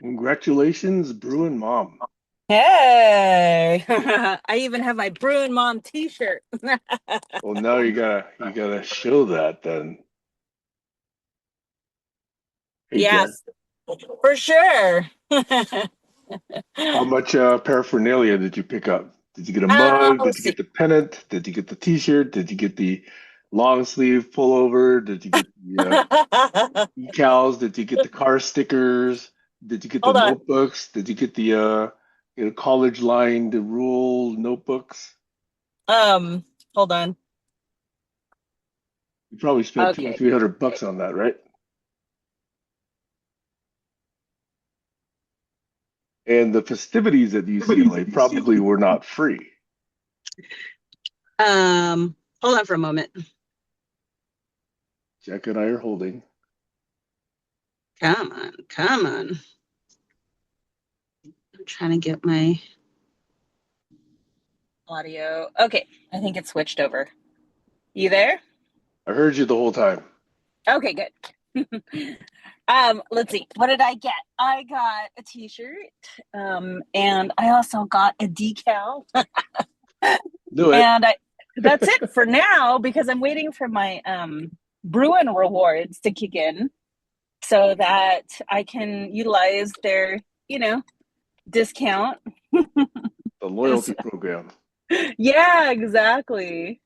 Congratulations, Bruin Mom. Hey, I even have my Bruin Mom t-shirt. Well, now you gotta show that then. Hey, Jack, Yes, for sure. how much paraphernalia did you pick up? Did you get a mug? Did Let's you see. get the pennant? Did you get the t-shirt? Did you get the long sleeve pullover? Did you get the decals? Did you get the car stickers? Did you get the Hold on. notebooks? Did you get the college lined rule notebooks? Um, Hold on. You probably spent two or Okay. three hundred bucks on that, right? And the festivities at UCLA probably were not free. Hold on for a moment. Jack and I are holding. Come on, come on. I'm trying to get my audio. Okay, I think it switched over. You there? I heard you the whole time. Okay, good. Let's see. What did I get? I got a t-shirt, and I also got a decal. Do it. And that's it for now because I'm waiting for my Bruin rewards to kick in so that I can utilize their, you know, discount. The loyalty program. Yeah, exactly.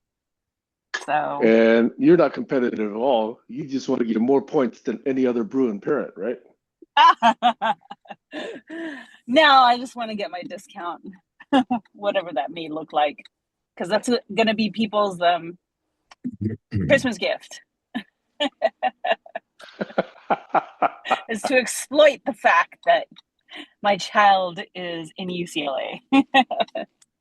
So, And you're not competitive at all. You just want to get more points than any other Bruin parent, right? no, I just want to get my discount, whatever that may look like, because that's going to be people's Christmas gift is to exploit the fact that my child is in UCLA.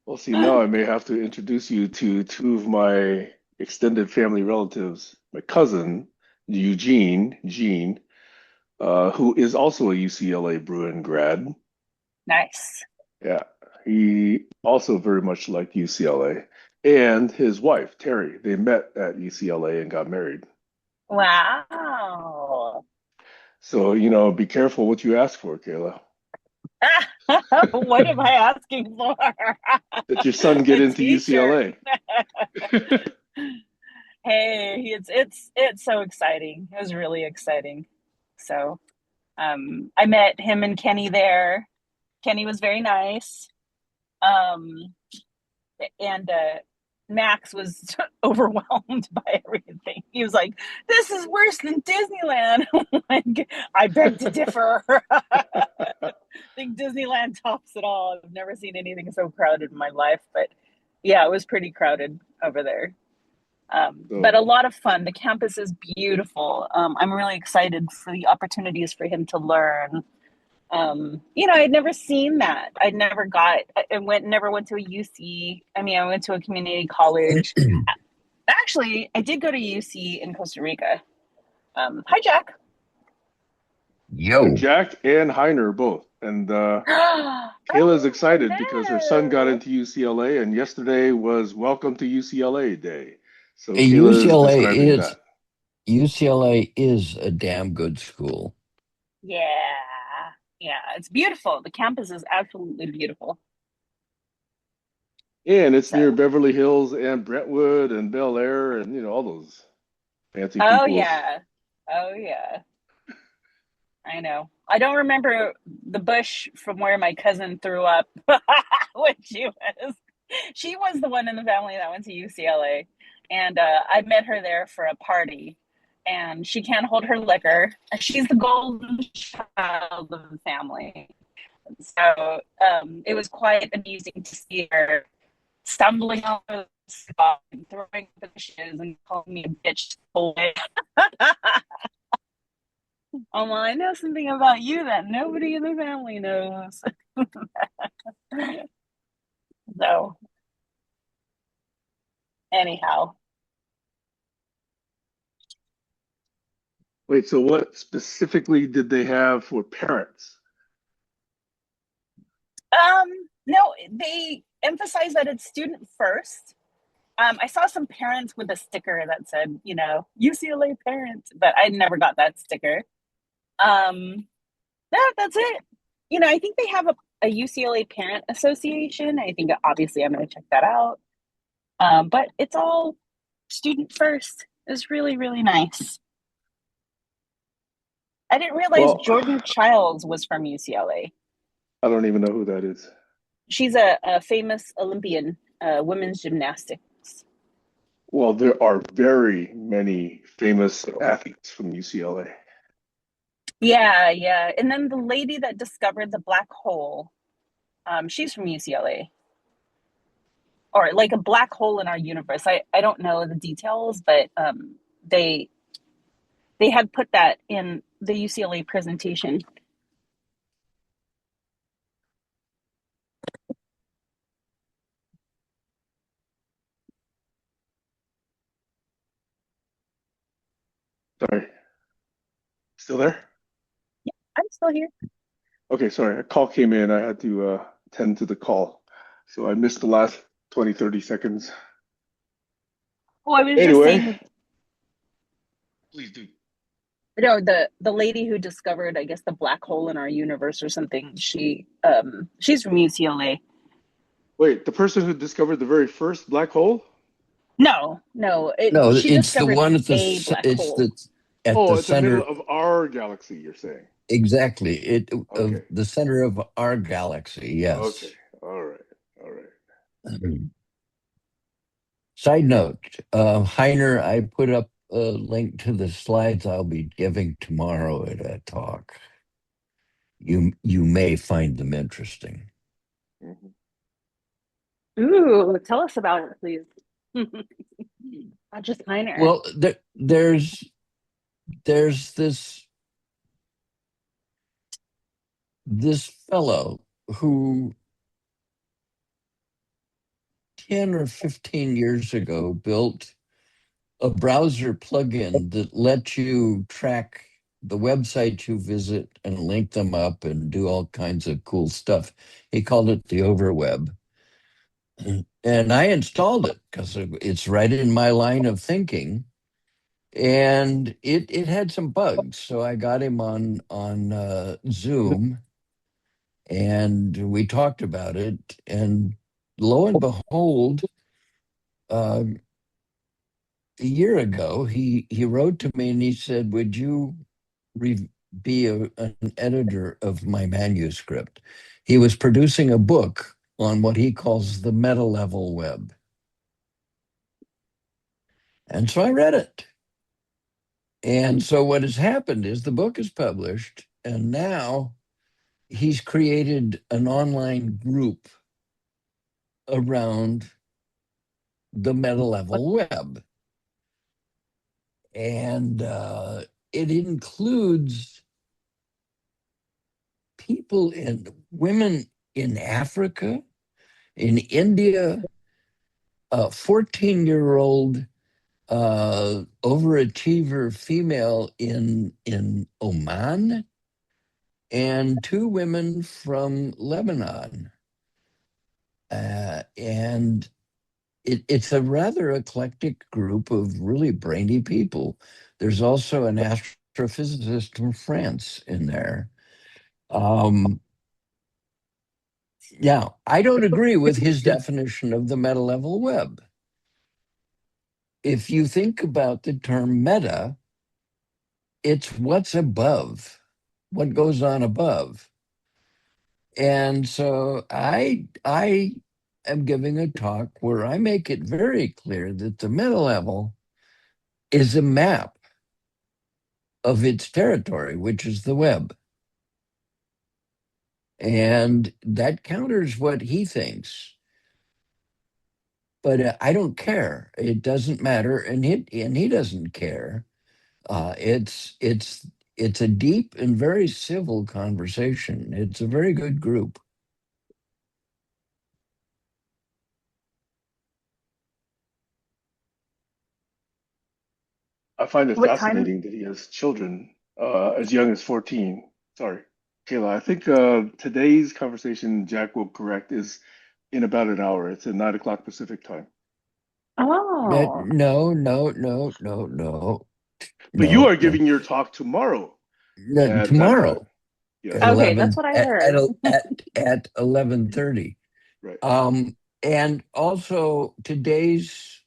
Well, see, now I may have to introduce you to two of my extended family relatives. My cousin, Gene, who is also a UCLA Bruin grad. Nice. Yeah, he also very much liked UCLA. And his wife, Terry, they met at UCLA and got married. Wow. So, be careful what you ask for, Kayla. What am I asking for? That your son get A into t-shirt. UCLA. Hey, it's so exciting. It was really exciting. So, I met him and Kenny there. Kenny was very nice. Um, and Max was overwhelmed by everything. He was like, "This is worse than Disneyland." Like, I beg to differ. I think Disneyland tops it all. I've never seen anything so crowded in my life, but yeah, it was pretty crowded over there. But a So, lot of fun. The campus is beautiful. I'm really excited for the opportunities for him to learn. I'd never seen that. Never went to a UC. I mean, I went to a community college. Actually, I did go to UC in Costa Rica. Hi, Jack. Yo, Jack and Heiner both. And Oh, Kayla's excited because her son got hello. into UCLA, and yesterday was Welcome to UCLA Day. So Kayla is UCLA describing is that. UCLA is a damn good school. Yeah, yeah, it's beautiful. The campus is absolutely beautiful. And it's near So, Beverly Hills and Brentwood and Bel Air and all those fancy oh peoples. yeah, oh yeah. I know. I don't remember the bush from where my cousin threw up when she was the one in the family that went to UCLA. And I met her there for a party. And she can't hold her liquor. She's the golden child of the family. So it was quite amusing to see her stumbling over the spot and throwing bushes and calling me a bitch. Oh, well, I know something about you that nobody in the family knows. So, anyhow, Wait, so what specifically did they have for parents? no, they emphasize that it's student first. I saw some parents with a sticker that said, UCLA parents, but I never got that sticker. Yeah, that's it. I think they have a UCLA Parent Association. I think obviously I'm going to check that out. But it's all student first. It's really, really nice. I didn't realize Well, Jordan Childs was from UCLA. I don't even know who that is. She's a famous Olympian, women's gymnastics. Well, there are very many famous athletes from UCLA. Yeah, yeah. And then the lady that discovered the black hole, she's from UCLA. Or like a black hole in our universe. I don't know the details, but they they had put that in the UCLA presentation. Sorry, still there? I'm still here. Okay, sorry. A call came in. I had to tend to the call. So I missed the last 20, 30 seconds. Oh, I was just Anyway, saying, please do. the lady who discovered, I guess, the black hole in our universe or something. She's from UCLA. Wait, the person who discovered the very first black hole? No, no, No, she it's the discovered one at a black it's hole. the at Oh, the at the middle center. of our galaxy, you're saying. Exactly. It of Okay. the center of our galaxy. Okay. Yes. All right. All right. Side note, Heiner, I put up a link to the slides I'll be giving tomorrow at a talk. You may find them interesting. Mhm. Ooh, tell us about it, please. Not just Heiner. Well, there's this fellow who 10 or 15 years ago built a browser plugin that lets you track the websites you visit and link them up and do all kinds of cool stuff. He called it the Overweb. And I installed it because it's right in my line of thinking. And it had some bugs. So I got him on Zoom and we talked about it. And lo and behold, uh, a year ago, he wrote to me and he said, "Would you be an editor of my manuscript?" He was producing a book on what he calls the meta level web, and so I read it. And so what has happened is the book is published, and now he's created an online group around the meta level web, and it includes people and women in Africa, in India, a 14-year-old overachiever female in Oman, and two women from Lebanon. And it's a rather eclectic group of really brainy people. There's also an astrophysicist from France in there. Um, Yeah, I don't agree with his definition of the meta level web. If you think about the term meta, it's what's above, what goes on above. And so I am giving a talk where I make it very clear that the meta level is a map of its territory, which is the web. And that counters what he thinks. But I don't care. It doesn't matter, and he doesn't care. Uh, it's it's it's a deep and very civil conversation. It's a very good group. I find it What time? fascinating that he has children as young as 14. Sorry, Kayla. I think today's conversation, Jack will correct, is in about an hour. It's at 9 o'clock Pacific time. Oh, No, no, no, no, no, But you no, are no. giving your talk tomorrow No, at that time. tomorrow. Yes. at Okay, that's 11 what I heard. at 11:30. Right. And also today's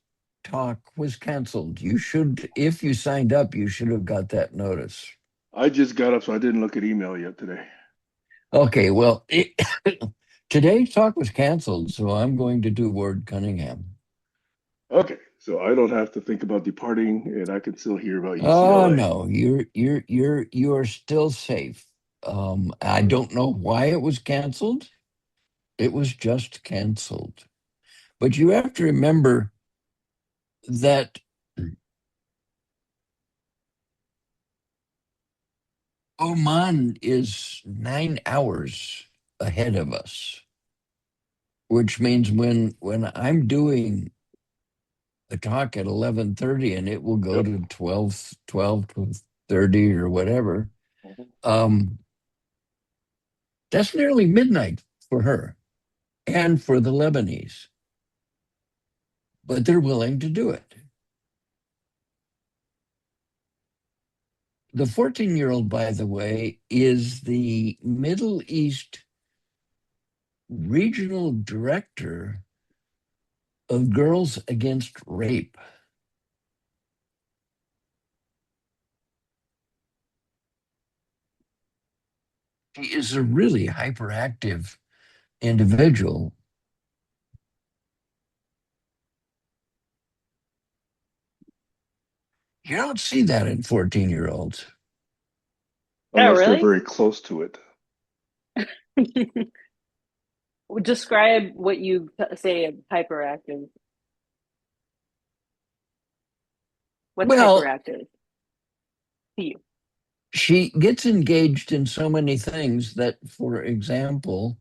talk was canceled. You should, if you signed up, you should have got that notice. I just got up, so I didn't look at email yet today. Okay, well, today's talk was canceled, so I'm going to do Ward Cunningham. Okay, so I don't have to think about departing, and I can still hear about Oh UCLA. no, you're still safe. I All right. don't know why it was canceled. It was just canceled. But you have to remember that Oman is 9 hours ahead of us, which means when I'm doing a talk at 11:30 and it will go Yep. to 12 to 30 or whatever, Mhm. um, that's nearly midnight for her and for the Lebanese. But they're willing to do it. The 14-year-old, by the way, is the Middle East regional director of Girls Against Rape. She is a really hyperactive individual. You don't see that in 14-year-olds. Oh, Unless they're really? very close to it. Describe what you say hyperactive. What's Well, hyperactive to you? she gets engaged in so many things that, for example,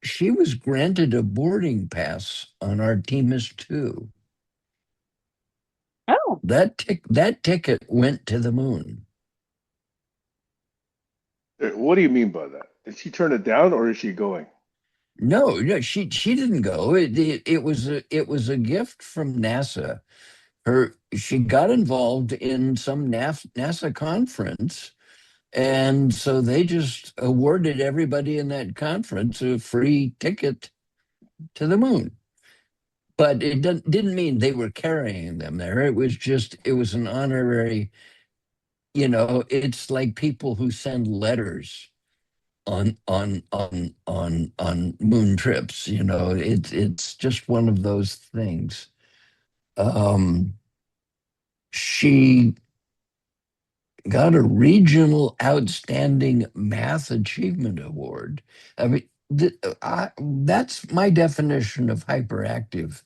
she was granted a boarding pass on Artemis 2. Oh, That ticket went to the moon. What do you mean by that? Did she turn it down, or is she going? No, no, she didn't go. It was a gift from NASA. She got involved in some NASA conference, and so they just awarded everybody in that conference a free ticket to the moon. But it didn't mean they were carrying them there. It was an honorary, it's like people who send letters on moon trips. It's just one of those things. Um, she got a regional outstanding math achievement award. I mean, that's my definition of hyperactive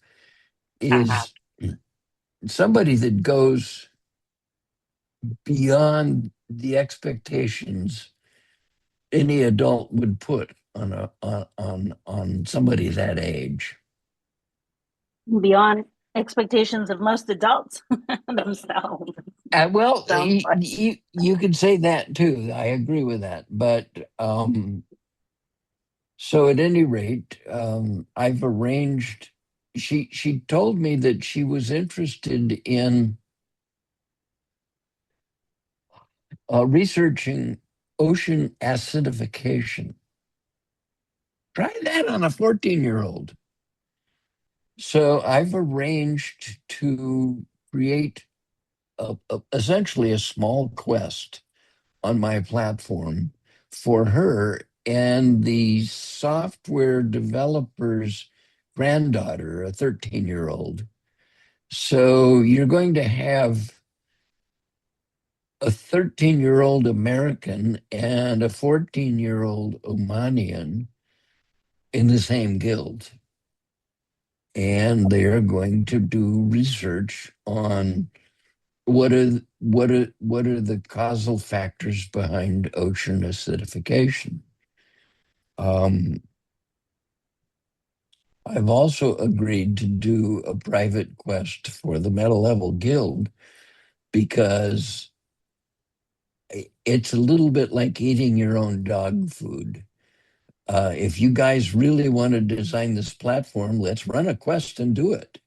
uh-huh. is somebody that goes beyond the expectations any adult would put on somebody that age. Beyond expectations of most adults themselves. Well, Sounds like. you could say that too. I agree with that. But so at any rate, I've arranged. She told me that she was interested in researching ocean acidification. Try that on a 14-year-old. So I've arranged to create essentially a small quest on my platform for her and the software developer's granddaughter, a 13-year-old. So you're going to have a 13-year-old American and a 14-year-old Omanian in the same guild. And they are going to do research on what are the causal factors behind ocean acidification. Um, I've also agreed to do a private quest for the Meta Level Guild because it's a little bit like eating your own dog food. If you guys really want to design this platform, let's run a quest and do it.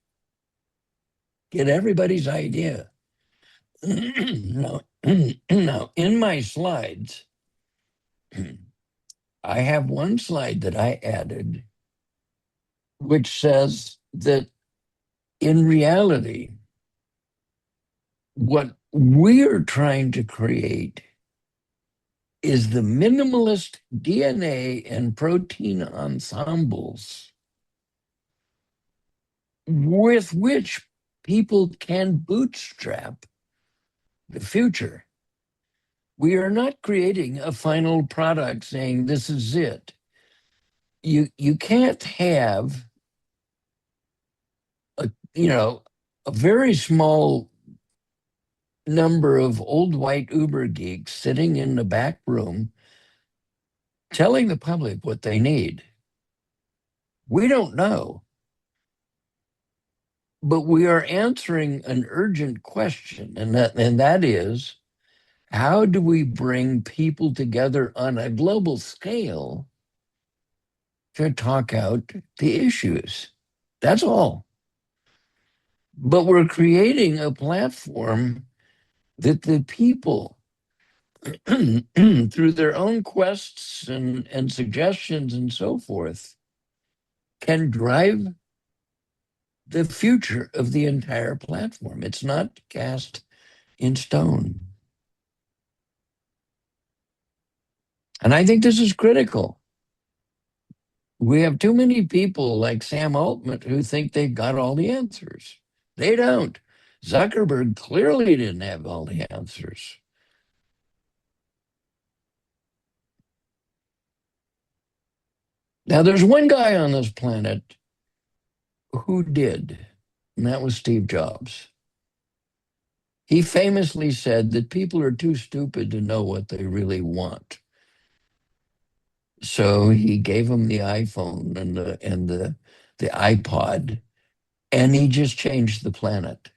Get everybody's idea. Now, now, in my slides, I have one slide that I added, which says that in reality, what we're trying to create is the minimalist DNA and protein ensembles with which people can bootstrap the future. We are not creating a final product saying this is it. You can't have a very small number of old white Uber geeks sitting in the back room telling the public what they need. We don't know, but we are answering an urgent question, and that is, how do we bring people together on a global scale to talk out the issues? That's all. But we're creating a platform that the people, through their own quests and suggestions and so forth, can drive the future of the entire platform. It's not cast in stone. And I think this is critical. We have too many people like Sam Altman who think they've got all the answers. They don't. Zuckerberg clearly didn't have all the answers. Now, there's one guy on this planet who did, and that was Steve Jobs. He famously said that people are too stupid to know what they really want. So he gave them the iPhone and the iPod, and he just changed the planet.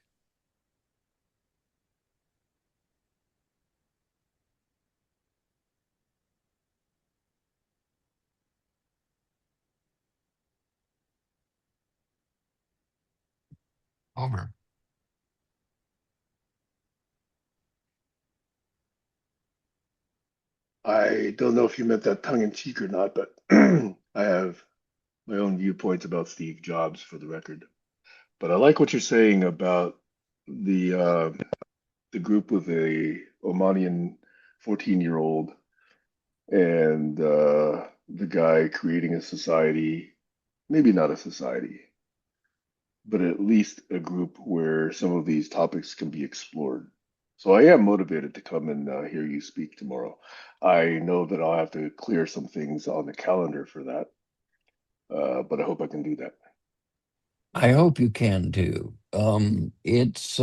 Over. I don't know if you meant that tongue in cheek or not, but I have my own viewpoints about Steve Jobs for the record. But I like what you're saying about the group with a Omanian 14-year-old and the guy creating a society, maybe not a society, but at least a group where some of these topics can be explored. So I am motivated to come and hear you speak tomorrow. I know that I'll have to clear some things on the calendar for that, but I hope I can do that. I hope you can too. It's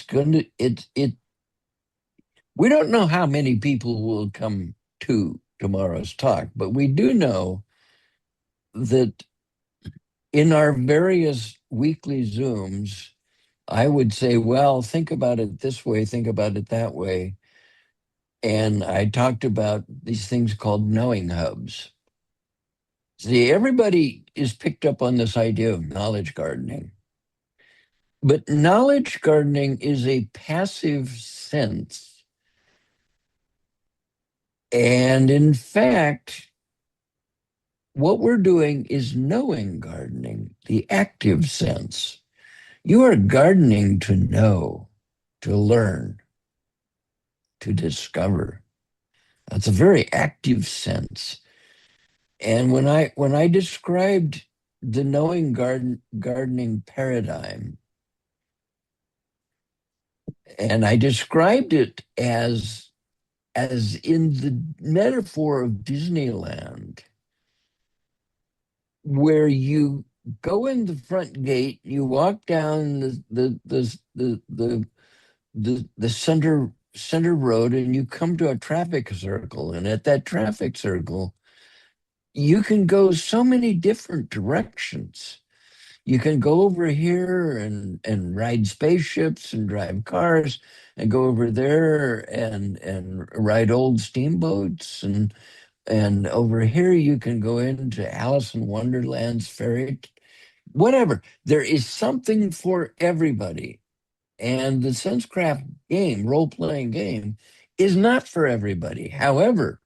going to it. We don't know how many people will come to tomorrow's talk, but we do know that in our various weekly Zooms, I would say, well, think about it this way, think about it that way. And I talked about these things called knowing hubs. See, everybody is picked up on this idea of knowledge gardening. But knowledge gardening is a passive sense. And in fact, what we're doing is knowing gardening, the active sense. You are gardening to know, to learn, to discover. That's a very active sense. And when I described the knowing gardening paradigm, and I described it as in the metaphor of Disneyland, where you go in the front gate, you walk down the center road, and you come to a traffic circle. And at that traffic circle, you can go so many different directions. You can go over here and ride spaceships and drive cars, and go over there and ride old steamboats, and over here you can go into Alice in Wonderland's fairy, whatever. There is something for everybody. And the Sensecraft game, role-playing game, is not for everybody. However,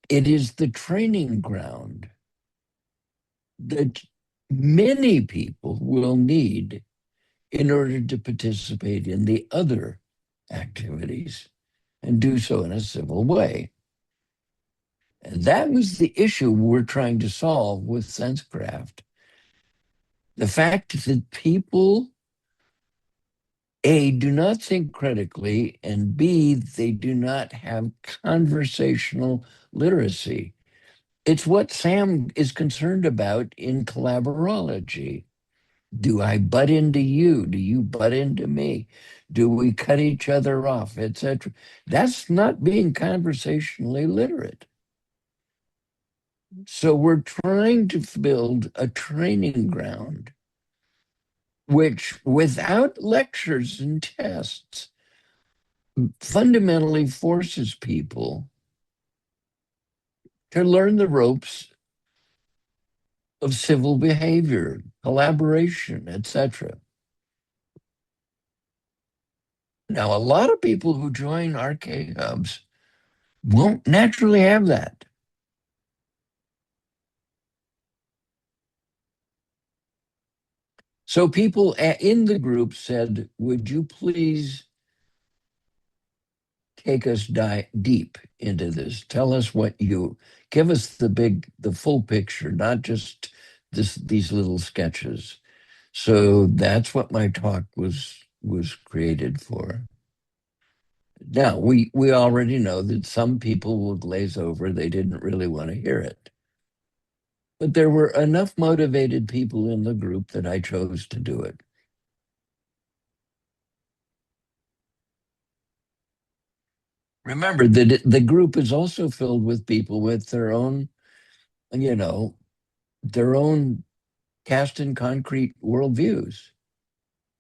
it is the training ground that many people will need in order to participate in the other activities and do so in a civil way. And that was the issue we're trying to solve with Sensecraft. The fact that people, A, do not think critically, and B, they do not have conversational literacy. It's what Sam is concerned about in Collaborology. Do I butt into you? Do you butt into me? Do we cut each other off, etc.? That's not being conversationally literate. So we're trying to build a training ground which, without lectures and tests, fundamentally forces people to learn the ropes of civil behavior, collaboration, etc. Now, a lot of people who join RK hubs won't naturally have that. So people in the group said, would you please take us deep into this? Tell us what you, give us the full picture, not just these little sketches. So that's what my talk was created for. Now, we already know that some people will glaze over. They didn't really want to hear it. But there were enough motivated people in the group that I chose to do it. Remember that the group is also filled with people with their own, their own cast in concrete worldviews.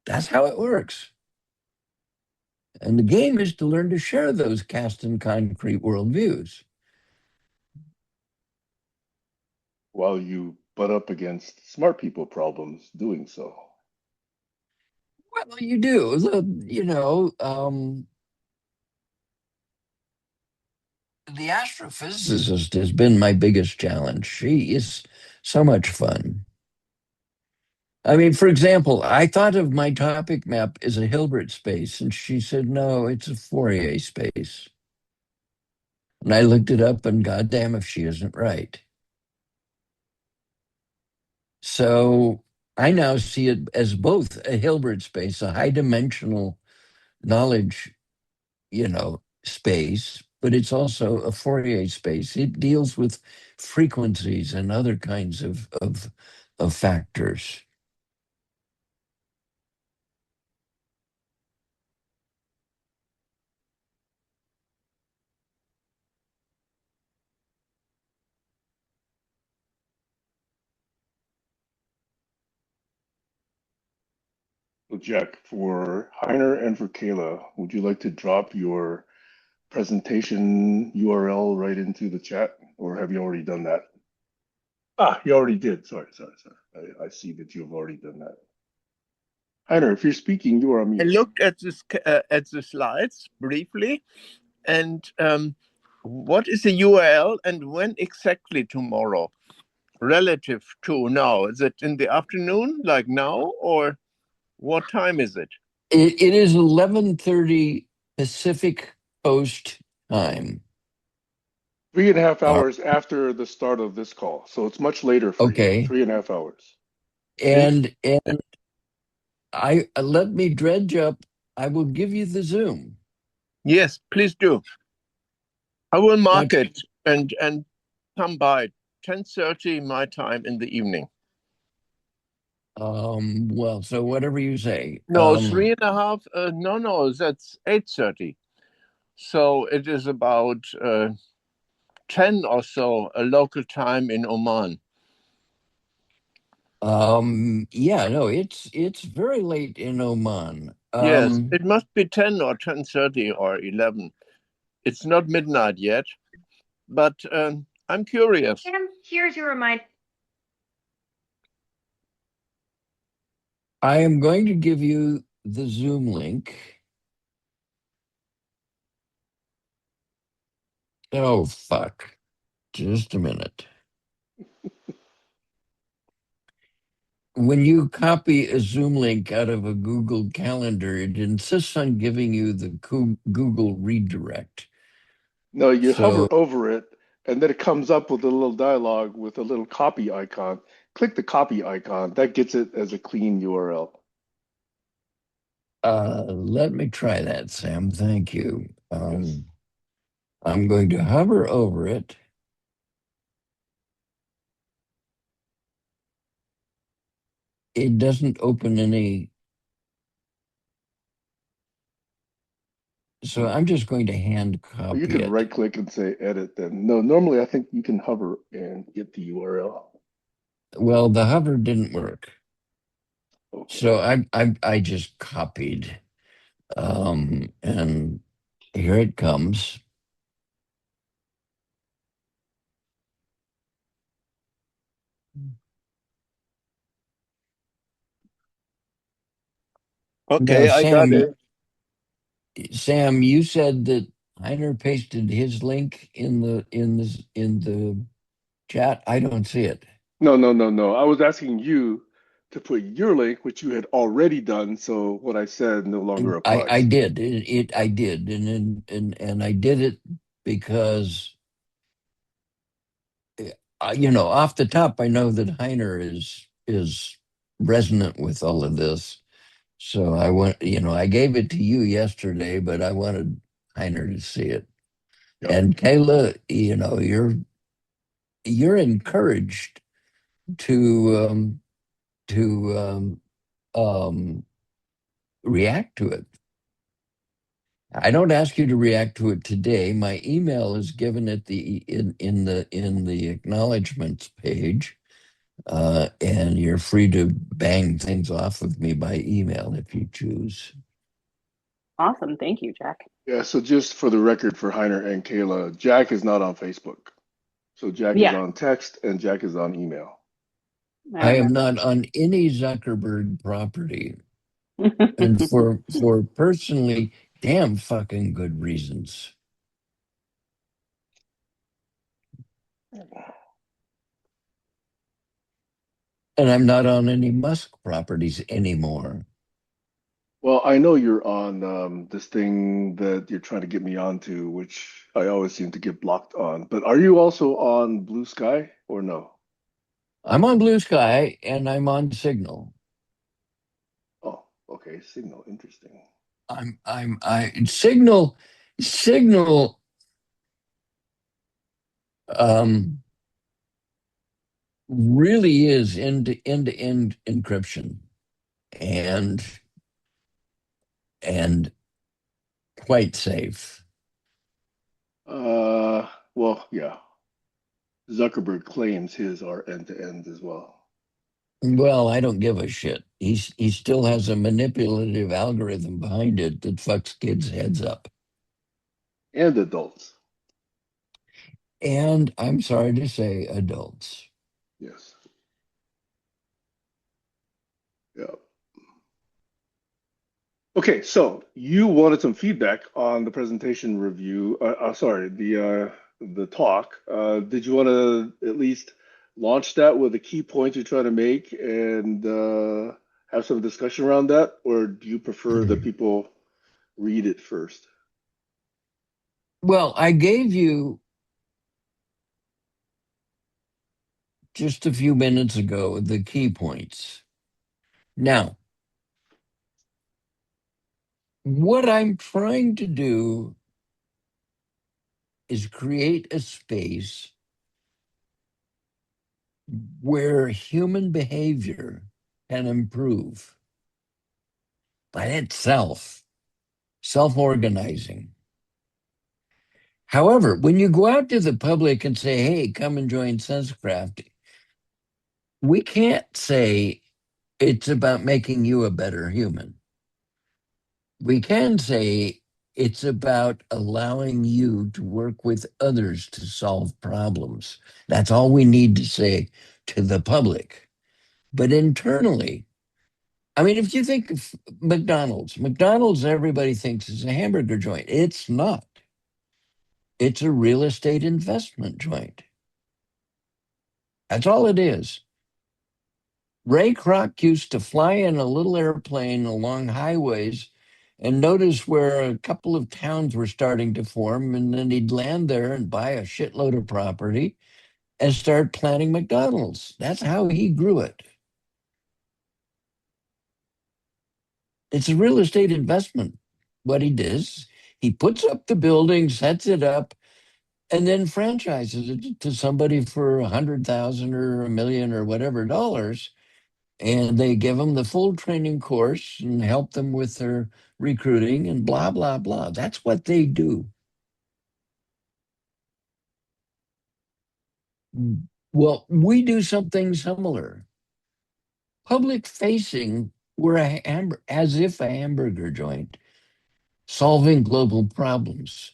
That's how it works. And the game is to learn to share those cast in concrete worldviews. While you butt up against smart people problems doing so. Well, you do. The astrophysicist has been my biggest challenge. She is so much fun. I mean, for example, I thought of my topic map as a Hilbert space, and she said, no, it's a Fourier space. And I looked it up, and goddamn if she isn't right. So I now see it as both a Hilbert space, a high dimensional knowledge, space, but it's also a Fourier space. It deals with frequencies and other kinds of factors. So Jack, for Heiner and for Kayla, would you like to drop your presentation URL right into the chat, or have you already done that? Ah, you already did. Sorry. I see that you've already done that. Heiner, if you're speaking, you are on I mute. looked at the slides briefly, and what is the URL and when exactly tomorrow, relative to now? Is it in the afternoon, like now, or what time is it? It is 11:30 Pacific Coast time. 3.5 hours after the start of this call, so it's much later for you. Okay. 3.5 hours. And I let me dredge up. I will give you the Zoom. Yes, please do. I will mark it and come by 10:30 my time in the evening. Well, so whatever you say. No, 3.5. No, that's 8:30. So it is about 10 or so a local time in Oman. Yeah, no, it's very late in Oman. Yes, it must be 10 or 10:30 or 11. It's not midnight yet, but I'm curious. Sam, here's your reminder. I am going to give you the Zoom link. Oh, fuck. Just a minute. When you copy a Zoom link out of a Google Calendar, it insists on giving you the Google redirect. No, you So, hover over it, and then it comes up with a little dialog with a little copy icon. Click the copy icon. That gets it as a clean URL. let me try that, Sam. Thank you. Yes. I'm going to hover over it. It doesn't open any. So I'm just going to hand Or you copy can it. right click and say edit then. No, normally I think you can hover and get the URL. Well, the hover didn't work. Okay. So I just copied. And here it comes. Now, Okay, I got it. Sam, you said that Heiner pasted his link in the chat. I don't see it. No, no, no, no. I was asking you to put your link, which you had already done, so what I said no longer I applies. did I did and I did it because off the top I know that Heiner is resonant with all of this. So I gave it to you yesterday, but I wanted Heiner to see it. Yep. And Kayla, you're encouraged to react to it. I don't ask you to react to it today. My email is given at in the acknowledgments page, and you're free to bang things off with me by email if you choose. Awesome. Thank you, Jack. Yeah, so just for the record for Heiner and Kayla, Jack is not on Facebook. So Jack is Yeah, on text and Jack is on email. I I am remember. not on any Zuckerberg property, and for personally damn fucking good reasons. And I'm not on any Musk properties anymore. Well, I know you're on this thing that you're trying to get me onto, which I always seem to get blocked on. But are you also on Blue Sky or no? I'm on Blue Sky and I'm on Signal. Oh, okay. Signal. Interesting. I Signal um really is end-to-end encryption and and quite safe. Well, yeah. Zuckerberg claims his are end to end as well. Well, I don't give a shit. He still has a manipulative algorithm behind it that fucks kids' heads up. And adults. And I'm sorry to say, adults. Yes. Yeah. Okay, so you wanted some feedback on the presentation review. Sorry, the talk. Did you want to at least launch that with the key points you're trying to make and have some discussion around that, or do you prefer that people read it first? Well, I gave you just a few minutes ago the key points. Now, what I'm trying to do is create a space where human behavior can improve by itself, self organizing. However, when you go out to the public and say, hey, come and join SenseCraft, we can't say it's about making you a better human. We can say it's about allowing you to work with others to solve problems. That's all we need to say to the public. But internally, I mean, if you think of McDonald's, everybody thinks is a hamburger joint. It's not. It's a real estate investment joint. That's all it is. Ray Kroc used to fly in a little airplane along highways and notice where a couple of towns were starting to form, and then he'd land there and buy a shitload of property and start planting McDonald's. That's how he grew it. It's a real estate investment. What he does, he puts up the building, sets it up, and then franchises it to somebody for 100,000 or a million or whatever dollars, and they give them the full training course and help them with their recruiting and blah blah blah. That's what they do. Well, we do something similar. Public facing, we're as if a hamburger joint, solving global problems.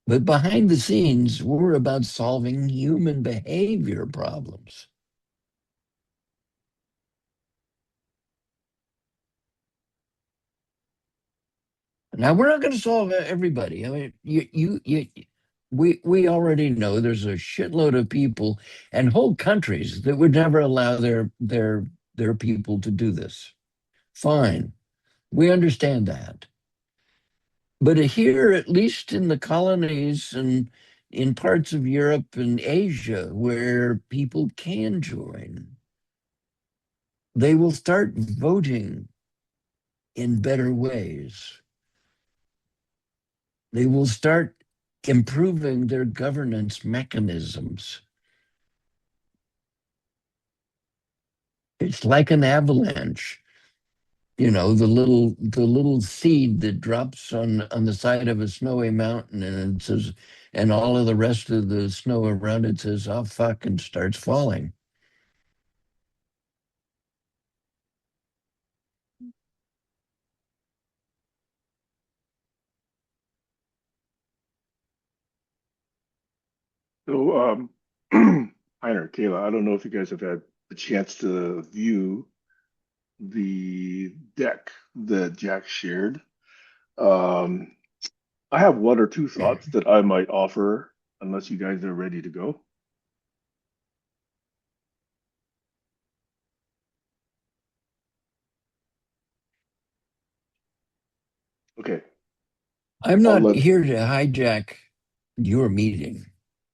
But behind the scenes, we're about solving human behavior problems. Now, we're not going to solve everybody. I mean, we already know there's a shitload of people and whole countries that would never allow their people to do this. Fine, we understand that. But here, at least in the colonies and in parts of Europe and Asia where people can join, they will start voting in better ways. They will start improving their governance mechanisms. It's like an avalanche. You know, the little seed that drops on the side of a snowy mountain, and it says, and all of the rest of the snow around it says, oh fuck, and starts falling. So, Heiner, Kayla, I don't know if you guys have had the chance to view the deck that Jack shared. Um, I have one or two thoughts that I might offer, unless you guys are ready to go. Okay, I'm I'll not let. here to hijack your meeting.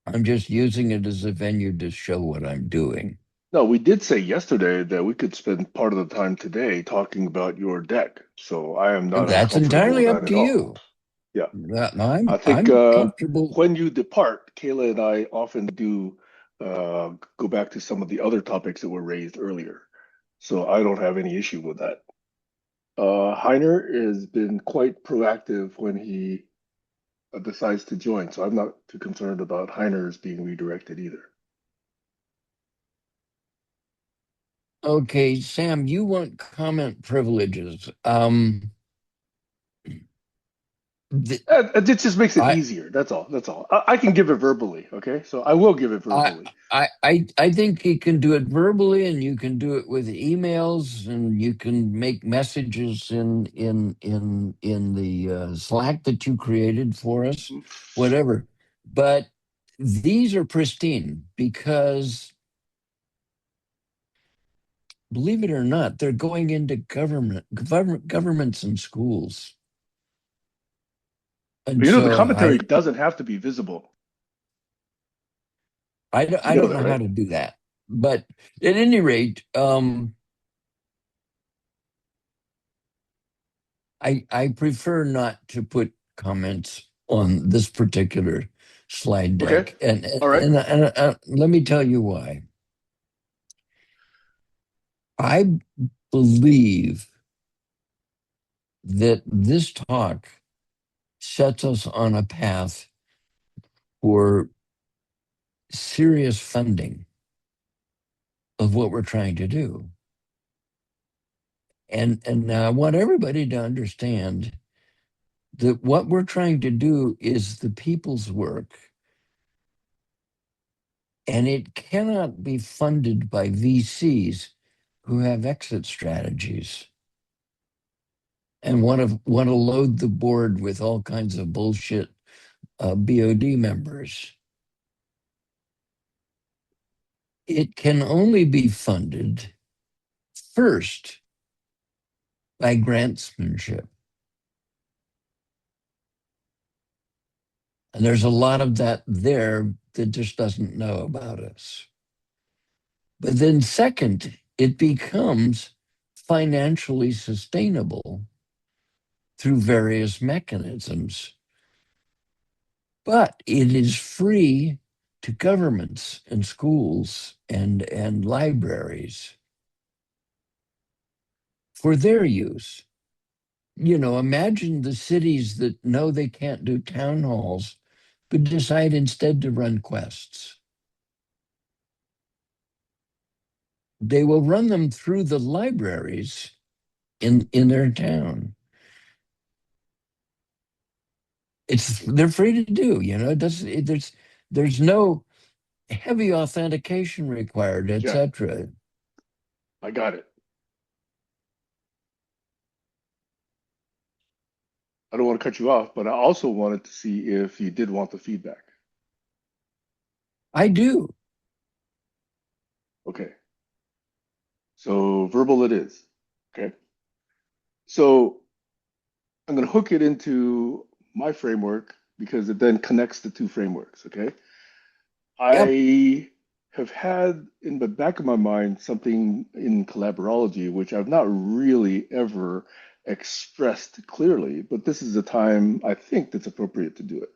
I'm just using it as a venue to show what I'm doing. No, we did say yesterday that we could spend part of the time today talking about your deck, so I am not That's uncomfortable with entirely that up at to all. you. Yeah. I think I'm comfortable. when you depart, Kayla and I often do go back to some of the other topics that were raised earlier. So I don't have any issue with that. Heiner has been quite proactive when he decides to join, so I'm not too concerned about Heiner's being redirected either. Okay, Sam, you want comment privileges. Th- It just makes it I, easier. That's all. That's all. I can give it verbally. Okay, so I will give it I, verbally. I think you can do it verbally, and you can do it with emails, and you can make messages in the Slack that you created for us, whatever. But these are pristine because, believe it or not, they're going into governments and schools. And You know, the so commentary doesn't have to be visible. You I know don't that, know how right? to do that. But at any rate, I prefer not to put comments on this particular slide Okay. deck, and All right. let me tell you why. I believe that this talk sets us on a path for serious funding of what we're trying to do. And I want everybody to understand that what we're trying to do is the people's work, and it cannot be funded by VCs who have exit strategies and want to load the board with all kinds of bullshit BOD members. It can only be funded first by grantsmanship. And there's a lot of that there that just doesn't know about us. But then second, it becomes financially sustainable through various mechanisms. But it is free to governments and schools and libraries for their use. You know, imagine the cities that know they can't do town halls, but decide instead to run quests. They will run them through the libraries in their town. They're free to do, you know, there's no heavy authentication required, Yeah, etc. I got it. I don't want to cut you off, but I also wanted to see if you did want the feedback. I do. Okay. So verbal it is. Okay. So I'm going to hook it into my framework because it then connects the two frameworks. Okay. Yep. I have had in the back of my mind something in collaborology, which I've not really ever expressed clearly, but this is the time I think that's appropriate to do it.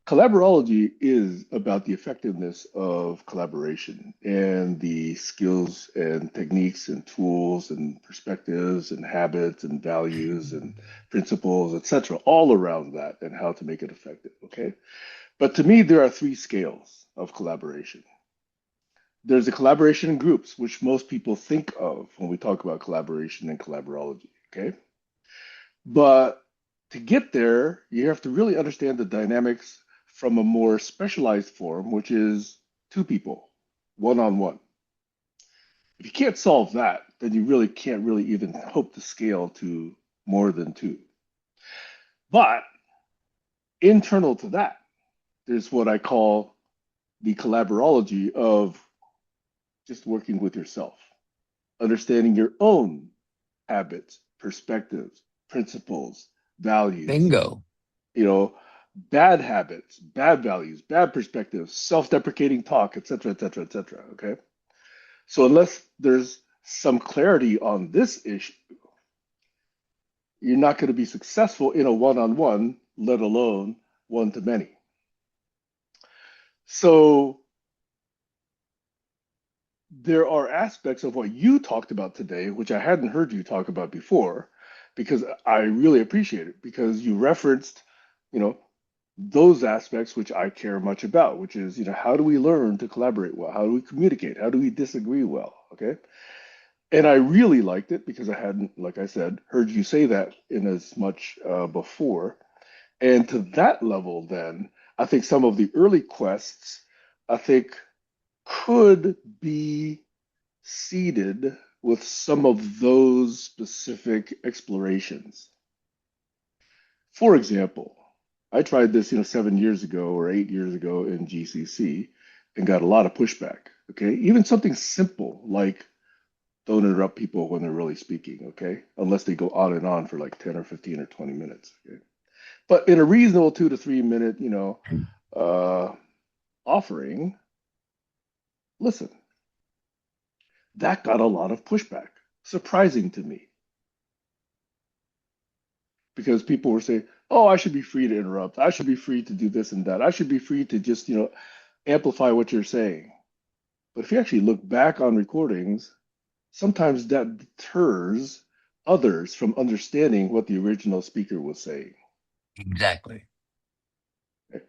Collaborology is about the effectiveness of collaboration and the skills and techniques and tools and perspectives and habits and values and principles, etc., all around that and how to make it effective. Okay. But to me, there are three scales of collaboration. There's the collaboration in groups, which most people think of when we talk about collaboration and collaborology. Okay. But to get there, you have to really understand the dynamics from a more specialized form, which is two people, one on one. If you can't solve that, then you really can't really even hope to scale to more than two. But internal to that, there's what I call the collaborology of just working with yourself, understanding your own habits, perspectives, principles, values, Bingo. you know, bad habits, bad values, bad perspectives, self-deprecating talk, etc., etc., etc. Okay. So unless there's some clarity on this issue, you're not going to be successful in a one-on-one, let alone one-to-many. So there are aspects of what you talked about today, which I hadn't heard you talk about before, because I really appreciate it because you referenced, you know, those aspects which I care much about, which is, you know, how do we learn to collaborate well? How do we communicate? How do we disagree well? Okay. And I really liked it because I hadn't, like I said, heard you say that in as much before. And to that level, then, I think some of the early quests, I think, could be seeded with some of those specific explorations. For example, I tried this, 7 years ago or 8 years ago in GCC and got a lot of pushback. Okay, even something simple like don't interrupt people when they're really speaking. Okay, unless they go on and on for like 10 or 15 or 20 minutes. Okay, but in a reasonable 2 to 3 minute, uh, offering, listen, that got a lot of pushback. Surprising to me because people were saying, "Oh, I should be free to interrupt. I should be free to do this and that. I should be free to just, amplify what you're saying." But if you actually look back on recordings, sometimes that deters others from understanding what the original speaker was saying. Exactly. Okay?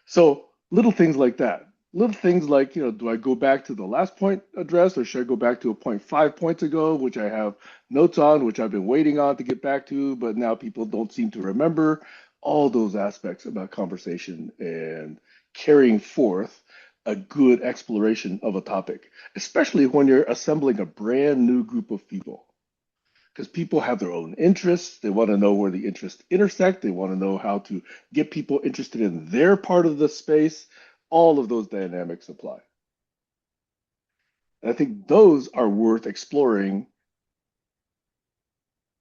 So little things like that. Little things like, do I go back to the last point addressed or should I go back to a point 5 points ago, which I have notes on, which I've been waiting on to get back to, but now people don't seem to remember all those aspects about conversation and carrying forth a good exploration of a topic, especially when you're assembling a brand new group of people. Because people have their own interests. They want to know where the interests intersect. They want to know how to get people interested in their part of the space. All of those dynamics apply. And I think those are worth exploring.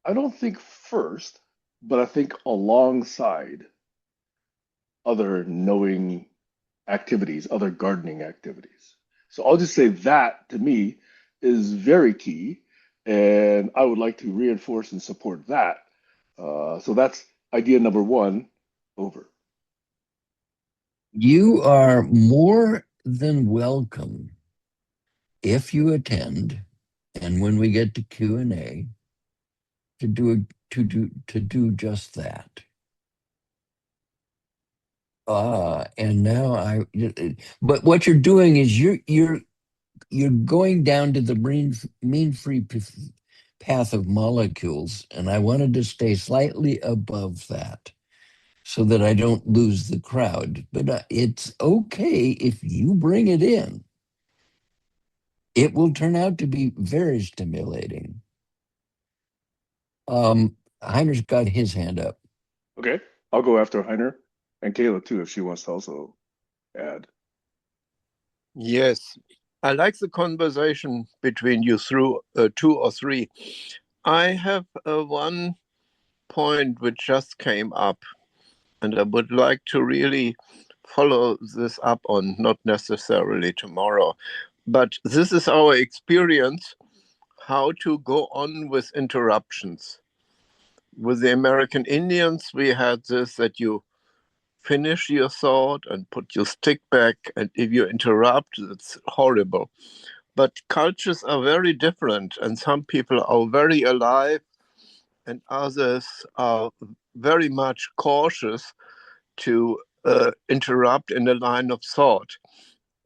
I don't think first, but I think alongside other knowing activities, other gardening activities. So I'll just say that to me is very key. And I would like to reinforce and support that. So that's idea number one over. You are more than welcome if you attend, and when we get to Q&A, to do just that. And now but what you're doing is you're going down to the mean free path of molecules, and I wanted to stay slightly above that so that I don't lose the crowd. But it's okay if you bring it in. It will turn out to be very stimulating. Heiner's got his hand up. Okay, I'll go after Heiner and Kayla too if she wants to also add. Yes, I like the conversation between you through two or three. I have one point which just came up, and I would like to really follow this up on, not necessarily tomorrow, but this is our experience how to go on with interruptions. With the American Indians, we had this that you finish your thought and put your stick back, and if you interrupt, it's horrible. But cultures are very different, and some people are very alive, and others are very much cautious to interrupt in a line of thought.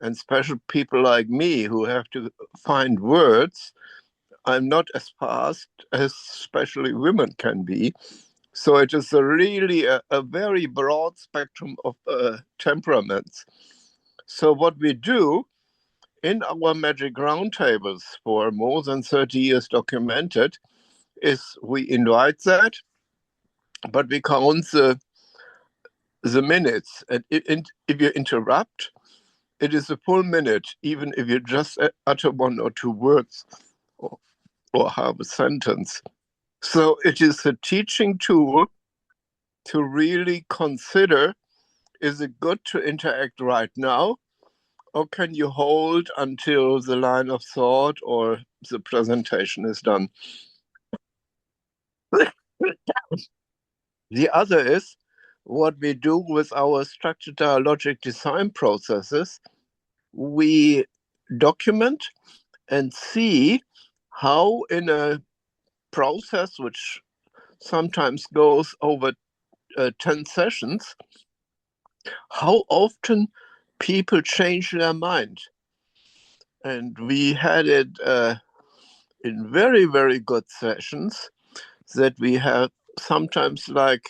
And special people like me who have to find words, I'm not as fast as especially women can be. So it is really a very broad spectrum of temperaments. So what we do in our magic roundtables for more than 30 years documented is we invite that, but we count the minutes. And if you interrupt, it is a full minute, even if you just utter one or two words or have a sentence. So it is a teaching tool to really consider, is it good to interact right now? Or can you hold until the line of thought or the presentation is done? The other is what we do with our structured dialogic design processes. We document and see how in a process which sometimes goes over 10 sessions, how often people change their mind. And we had it in very, very good sessions that we have sometimes like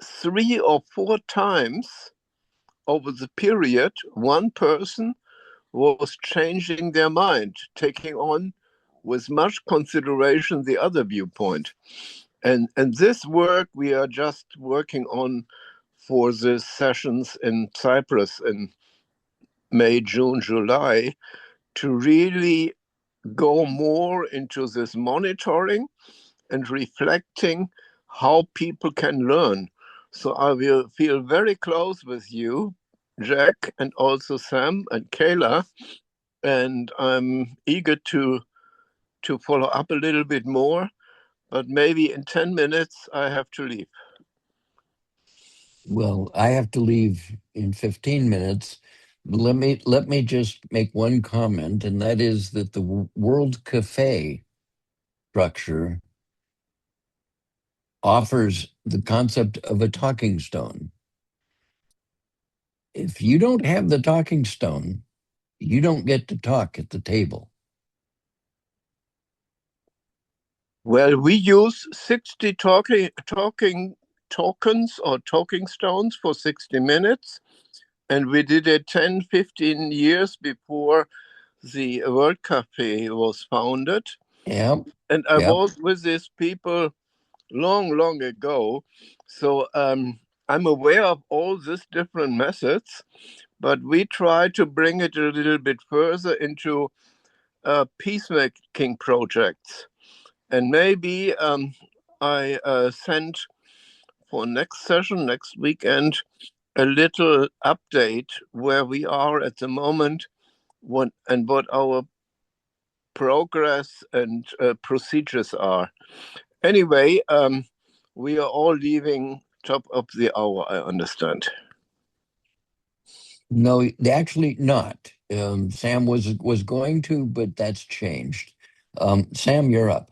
3 or 4 times over the period, one person was changing their mind, taking on with much consideration the other viewpoint. And this work we are just working on for the sessions in Cyprus in May, June, July, to really go more into this monitoring and reflecting how people can learn. So I will feel very close with you, Jack, and also Sam and Kayla, and I'm eager to follow up a little bit more, but maybe in 10 minutes I have to leave. Well, I have to leave in 15 minutes. Let me just make one comment, and that is that the World Cafe structure offers the concept of a talking stone. If you don't have the talking stone, you don't get to talk at the table. Well, we use 60 talking tokens or talking stones for 60 minutes. And we did it 10, 15 years before the World Cafe was founded. Yep. And I Yep. was with these people long, long ago. So I'm aware of all these different methods, but we try to bring it a little bit further into peacemaking projects. And maybe I send for next session, next weekend, a little update where we are at the moment, what our progress and procedures are. Anyway, we are all leaving top of the hour, I understand. No, actually not. Sam was going to, but that's changed. Sam, you're up.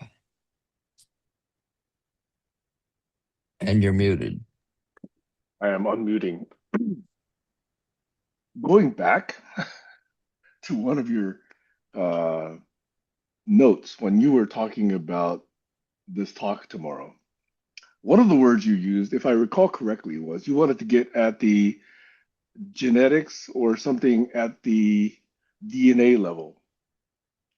And you're muted. I am unmuting. Going back to one of your notes when you were talking about this talk tomorrow, one of the words you used, if I recall correctly, was you wanted to get at the genetics or something at the DNA level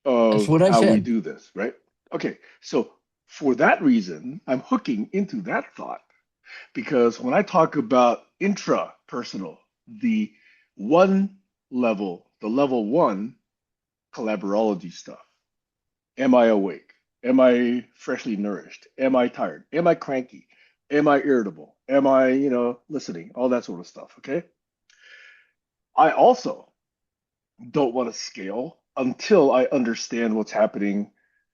That's of what I how we said. do this, right? Okay, so for that reason, I'm hooking into that thought because when I talk about intrapersonal, the one level, the level one collaborology stuff, am I awake? Am I freshly nourished? Am I tired? Am I cranky? Am I irritable? Am I, listening? All that sort of stuff, okay? I also don't want to scale until I understand what's happening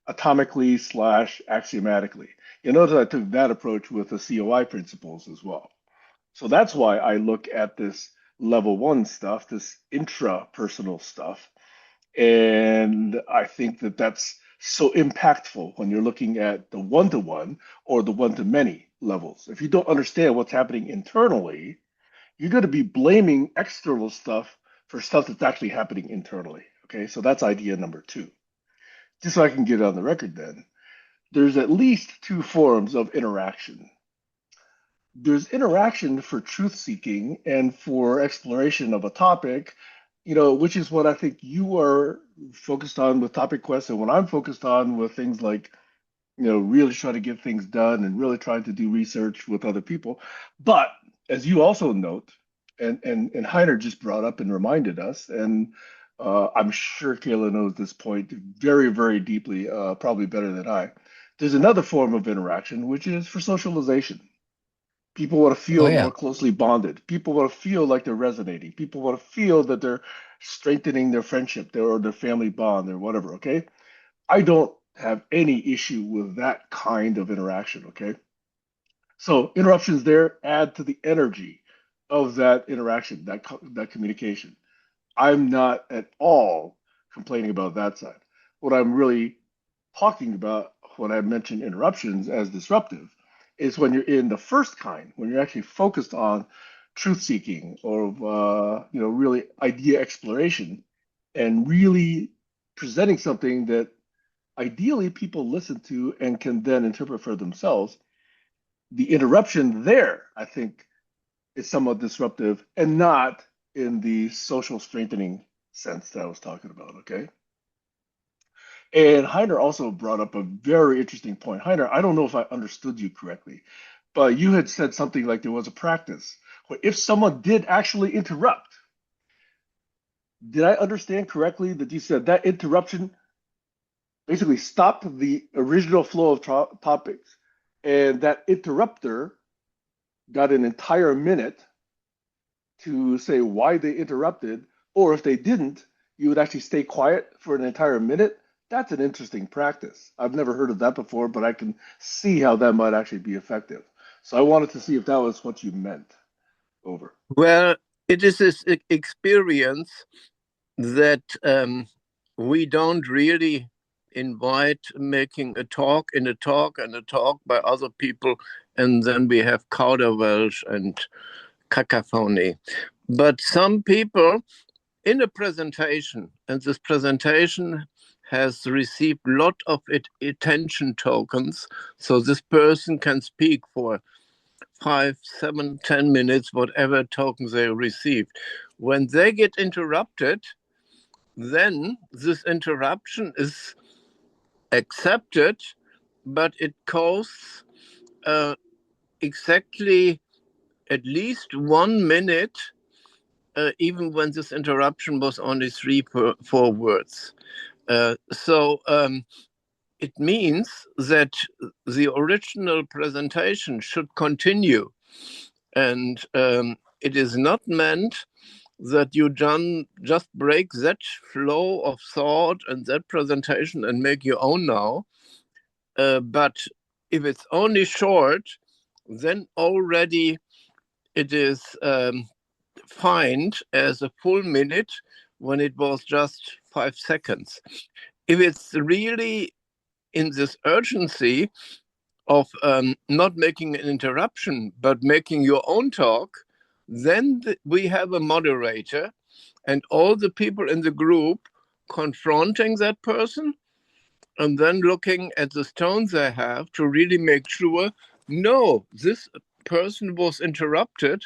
atomically slash axiomatically. You notice I took that approach with the COI principles as well. So that's why I look at this level one stuff, this intrapersonal stuff. And I think that that's so impactful when you're looking at the one to one or the one to many levels. If you don't understand what's happening internally, you're going to be blaming external stuff for stuff that's actually happening internally. Okay, so that's idea number two. Just so I can get it on the record, then, there's at least two forms of interaction. There's interaction for truth seeking and for exploration of a topic, which is what I think you are focused on with Topic Quest, and what I'm focused on with things like really try to get things done and really trying to do research with other people. But as you also note, and Heiner just brought up and reminded us, and I'm sure Kayla knows this point very, very deeply, probably better than I. There's another form of interaction, which is for socialization. People want to Oh feel yeah. more closely bonded. People want to feel like they're resonating. People want to feel that they're strengthening their friendship, or their family bond, or whatever. Okay, I don't have any issue with that kind of interaction, okay? So interruptions there add to the energy of that interaction, that communication. I'm not at all complaining about that side. What I'm really talking about when I mention interruptions as disruptive is when you're in the first kind, when you're actually focused on truth seeking or really idea exploration and really presenting something that ideally people listen to and can then interpret for themselves. The interruption there, I think, is somewhat disruptive and not in the social strengthening sense that I was talking about. Okay. And Heiner also brought up a very interesting point. Heiner, I don't know if I understood you correctly, but you had said something like there was a practice where if someone did actually interrupt, did I understand correctly that you said that interruption basically stopped the original flow of topics, and that interrupter got an entire minute to say why they interrupted, or if they didn't, you would actually stay quiet for an entire minute. That's an interesting practice. I've never heard of that before, but I can see how that might actually be effective. So I wanted to see if that was what you meant. Over. Well, it is this experience that we don't really invite making a talk in a talk and a talk by other people, and then we have kauderwelsch and cacophony. But some people in a presentation, and this presentation has received a lot of attention tokens, so this person can speak for 5, 7, 10 minutes, whatever tokens they received. When they get interrupted, then this interruption is accepted, but it costs exactly at least 1 minute, even when this interruption was only 4 words. So it means that the original presentation should continue. And it is not meant that you just break that flow of thought and that presentation and make your own now. But if it's only short, then already it is fined as a full minute when it was just 5 seconds. If it's really in this urgency of not making an interruption, but making your own talk, then we have a moderator and all the people in the group confronting that person and then looking at the stones they have to really make sure, no, this person was interrupted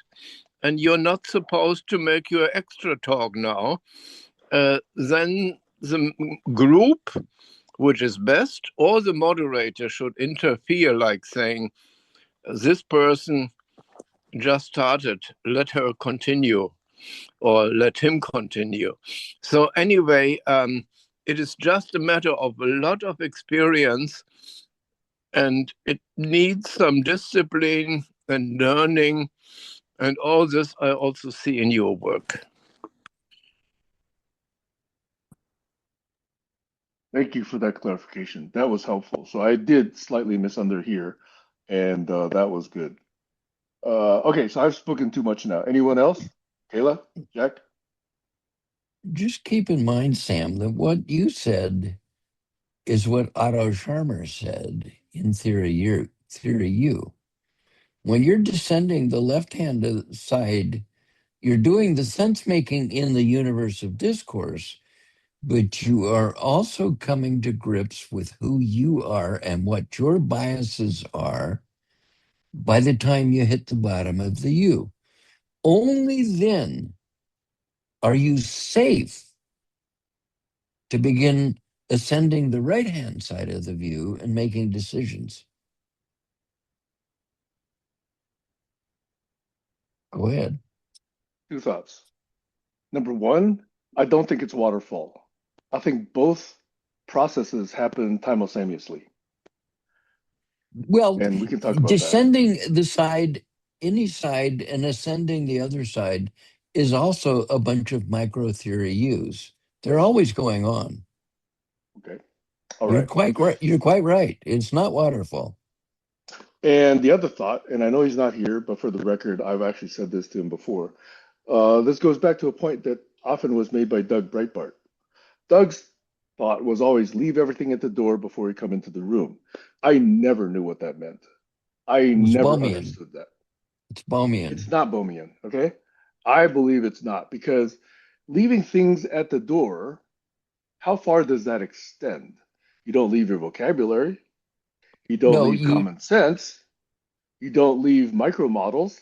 and you're not supposed to make your extra talk now. Then the group, which is best, or the moderator should interfere, like saying, this person just started, let her continue, or let him continue. So anyway, it is just a matter of a lot of experience, and it needs some discipline and learning, and all this I also see in your work. Thank you for that clarification. That was helpful. So I did slightly misunderhear, and that was good. Okay, so I've spoken too much now. Anyone else? Kayla? Jack? Just keep in mind, Sam, that what you said is what Otto Scharmer said in Theory U. When you're descending the left-hand side, you're doing the sense-making in the universe of discourse, but you are also coming to grips with who you are and what your biases are by the time you hit the bottom of the U. Only then are you safe to begin ascending the right-hand side of the view and making decisions. Go ahead. Two thoughts. Number one, I don't think it's waterfall. I think both processes happen simultaneously, Well, and we can talk about that. descending the side, any side, and ascending the other side is also a bunch of micro theory U's. They're Yes. always going on. Okay. All You're right. quite right. You're quite right. It's not waterfall. And the other thought, and I know he's not here, but for the record, I've actually said this to him before. This goes back to a point that often was made by Doug Breitbart. Doug's thought was always leave everything at the door before you come into the room. I never knew what that meant. I It was never Bohmian. understood that. It's Bohmian. It's not Bohmian, okay? I believe it's not because leaving things at the door, how far does that extend? You don't leave your vocabulary. You don't No, leave you common sense. You don't leave micro models.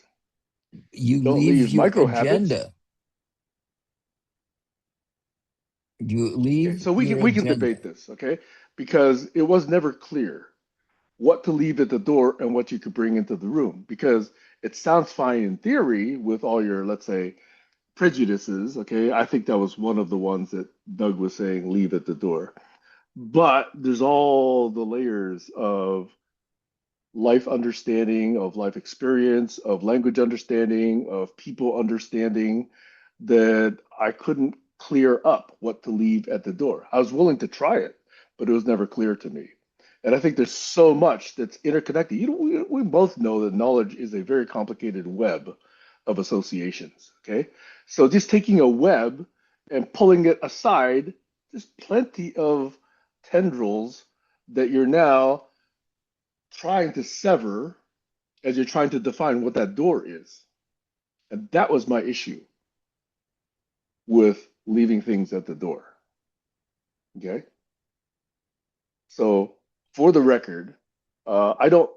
you Don't leave leave your micro habits. agenda. You Okay, leave so we your can debate agenda. this, okay? Because it was never clear what to leave at the door and what you could bring into the room. Because it sounds fine in theory with all your, let's say, prejudices, okay? I think that was one of the ones that Doug was saying leave at the door. But there's all the layers of life understanding, of life experience, of language understanding, of people understanding that I couldn't clear up what to leave at the door. I was willing to try it, but it was never clear to me. And I think there's so much that's interconnected. You know, we both know that knowledge is a very complicated web of associations. Okay. So just taking a web and pulling it aside, there's plenty of tendrils that you're now trying to sever as you're trying to define what that door is. And that was my issue with leaving things at the door. Okay. So for the record, I don't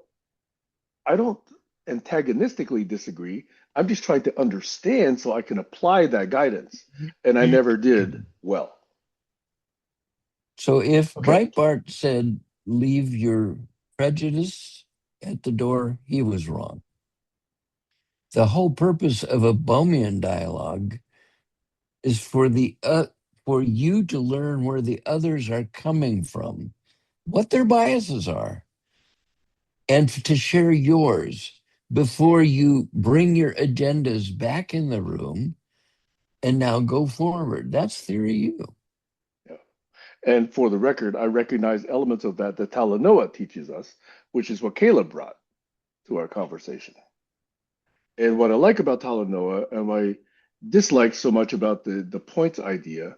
antagonistically disagree. I'm just trying to understand so I can apply that guidance. And I never did well. So if Okay. Breitbart said, leave your prejudice at the door, he was wrong. The whole purpose of a Bohmian dialogue is for you to learn where the others are coming from, what their biases are, and to share yours before you bring your agendas back in the room and now go forward. That's theory U. Yeah. And for the record, I recognize elements of that Talanoa teaches us, which is what Caleb brought to our conversation. And what I like about Talanoa and what I dislike so much about the points idea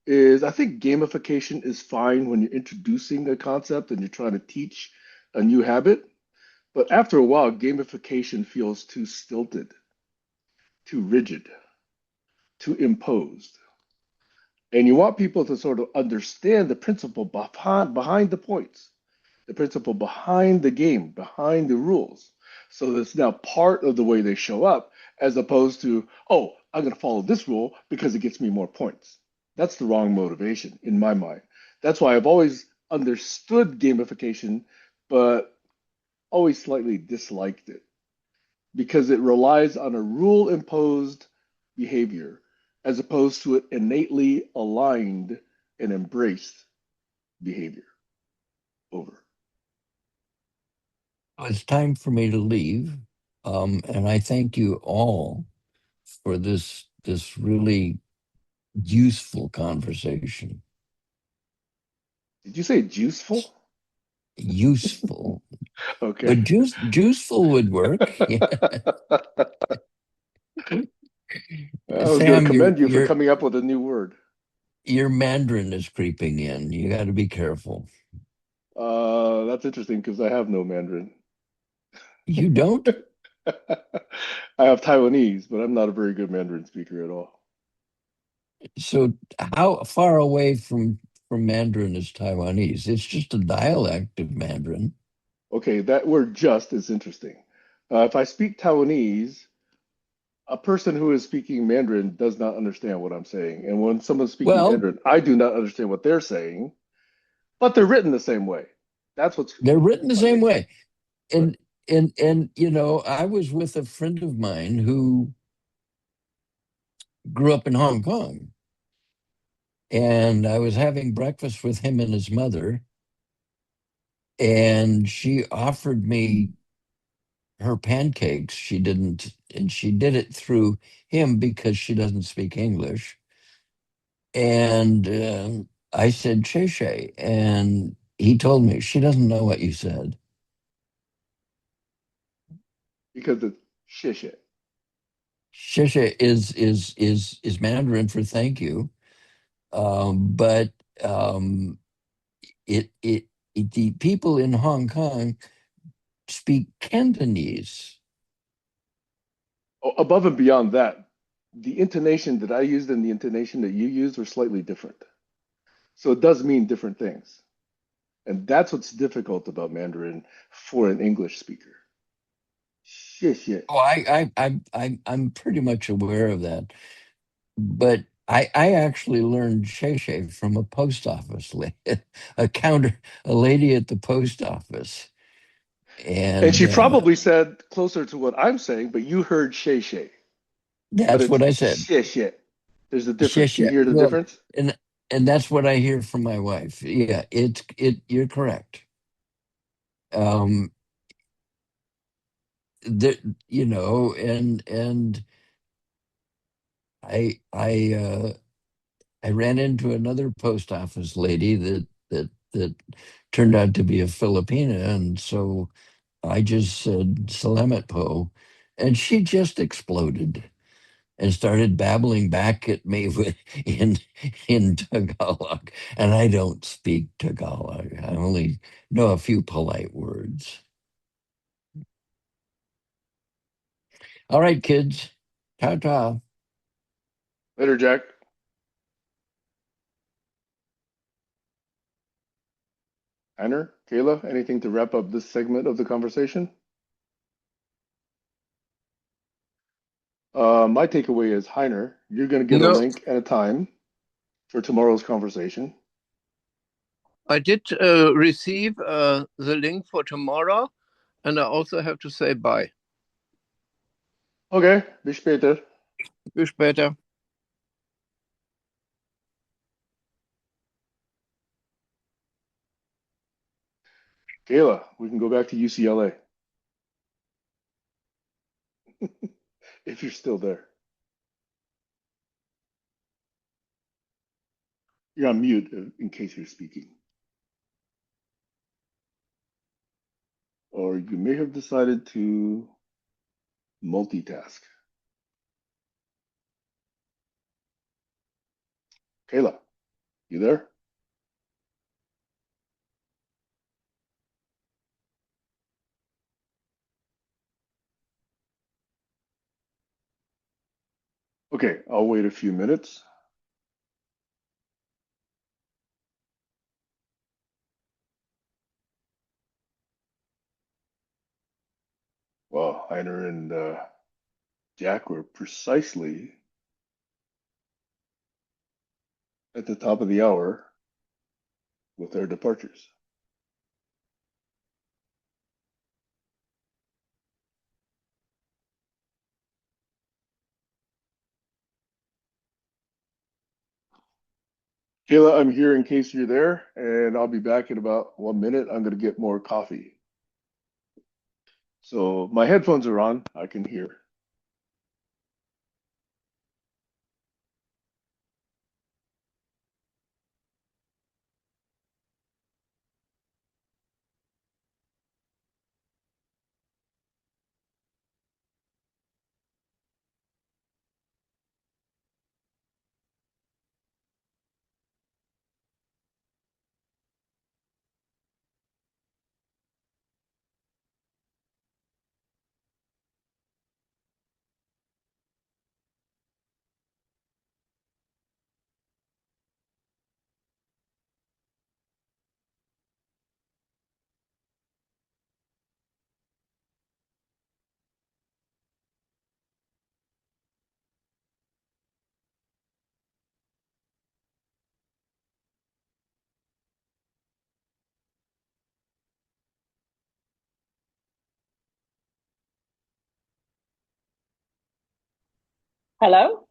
is I think gamification is fine when you're introducing a concept and you're trying to teach a new habit. But after a while, gamification feels too stilted, too rigid, too imposed. And you want people to sort of understand the principle behind the points, the principle behind the game, behind the rules. So that's now part of the way they show up, as opposed to, oh, I'm going to follow this rule because it gets me more points. That's the wrong motivation in my mind. That's why I've always understood gamification, but always slightly disliked it because it relies on a rule imposed behavior as opposed to an innately aligned and embraced behavior. Over. It's time for me to leave. And I thank you all for this really useful conversation. Did you say juiceful? Useful, Okay. but juiceful would work. Yeah. I was going to Sam, commend you for coming up with a new word. your Mandarin is creeping in. You got to be careful. That's interesting because I have no Mandarin. You don't? I have Taiwanese, but I'm not a very good Mandarin speaker at all. So how far away from Mandarin is Taiwanese? It's just a dialect of Mandarin. Okay, that word just is interesting. If I speak Taiwanese, a person who is speaking Mandarin does not understand what I'm saying. And when someone's speaking Well, Mandarin, I do not understand what they're saying, but they're written the same way. That's what's they're written the same funny. way. Right. And I was with a friend of mine who grew up in Hong Kong, and I was having breakfast with him and his mother, and she offered me her pancakes. She didn't, and she did it through him because she doesn't speak English. And I said, Shay Shay. And he told me, she doesn't know what you said. Because it's shit. Shay Shay is Mandarin for thank you. But um, it, it, the people in Hong Kong speak Cantonese. Oh, above and beyond that, the intonation that I used and the intonation that you used were slightly different. So it does mean different things. And that's what's difficult about Mandarin for an English speaker. Shit. Oh, I'm pretty much aware of that. But I actually learned Shay Shay from a post office a lady at the post office. And And she probably said closer to what I'm saying, but you heard shay. But that's it's what I said. shit. There's a Shay difference. Do you Shay. hear the Well, difference? and that's what I hear from my wife. Yeah, you're correct. Um, the, and I ran into another post office lady that turned out to be a Filipina, and so I just said Salamat po, and she just exploded and started babbling back at me in Tagalog, and I don't speak Tagalog. I only know a few polite words. All right, kids, ta ta. Later, Jack. Einer, Kayla, anything to wrap up this segment of the conversation? My takeaway is, Heiner, you're going to get a No, link and a time for tomorrow's conversation. I did receive the link for tomorrow, and I also have to say bye. Okay, bis später. Bis später. Kayla, we can go back to UCLA if you're still there. You're on mute in case you're speaking. Or you may have decided to multitask. Kayla, you there? Okay, I'll wait a few minutes. Well, Heiner and Jack were precisely at the top of the hour with their departures. Kayla, I'm here in case you're there, and I'll be back in about 1 minute. I'm going to get more coffee. So my headphones are on. I can hear. Hello?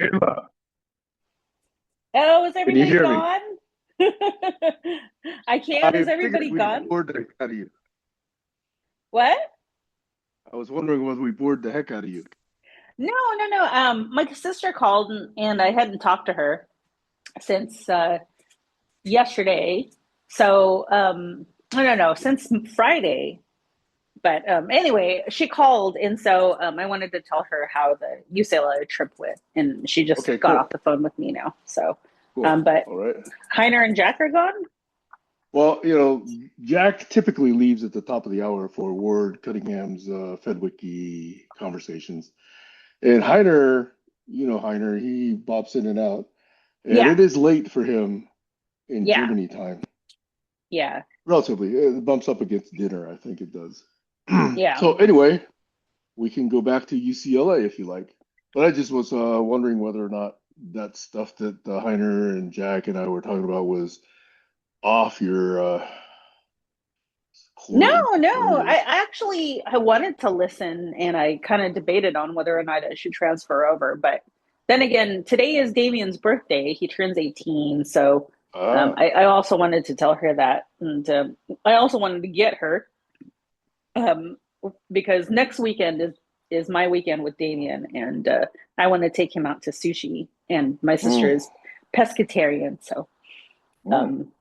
Kayla, Oh, is can you everybody hear me? gone? I can. Is I figured everybody we gone? bored the heck out of you. What? I was wondering whether we bored the heck out of you. No, no, no. My sister called and I hadn't talked to her since yesterday. So, I don't know, since Friday. But anyway, she called, and so I wanted to tell her how the UCLA trip went, and she just Okay, got off cool. the phone with me now. So, Cool. but All right. Heiner and Jack are gone. Well, Jack typically leaves at the top of the hour for Ward Cunningham's FedWiki conversations. And Heiner, Heiner, he bops in and out. And Yeah, it is late for him in yeah, Germany time. yeah, Relatively. It bumps up against dinner, I think it does. yeah. So anyway, we can go back to UCLA if you like. But I just was wondering whether or not that stuff that Heiner and Jack and I were talking about was off your No, core no. areas. I wanted to listen, and I kind of debated on whether or not I should transfer over. But then again, today is Damien's birthday. He turns 18, so Ah, I also wanted to tell her that, and I also wanted to get her um, because next weekend is my weekend with Damien, and I want to take him out to sushi. And my sister mm, is pescatarian, so mm. um,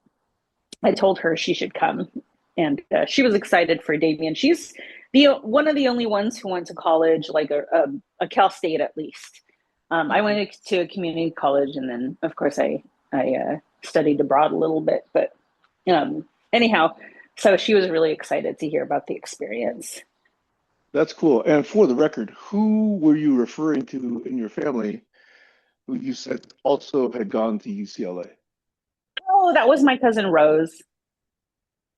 I told her she should come, and she was excited for Damien. She's the one of the only ones who went to college, like a Cal State at least. I Mhm. went to a community college, and then of course I studied abroad a little bit. But anyhow, so she was really excited to hear about the experience. That's cool. And for the record, who were you referring to in your family who you said also had gone to UCLA? Oh, that was my cousin Rose.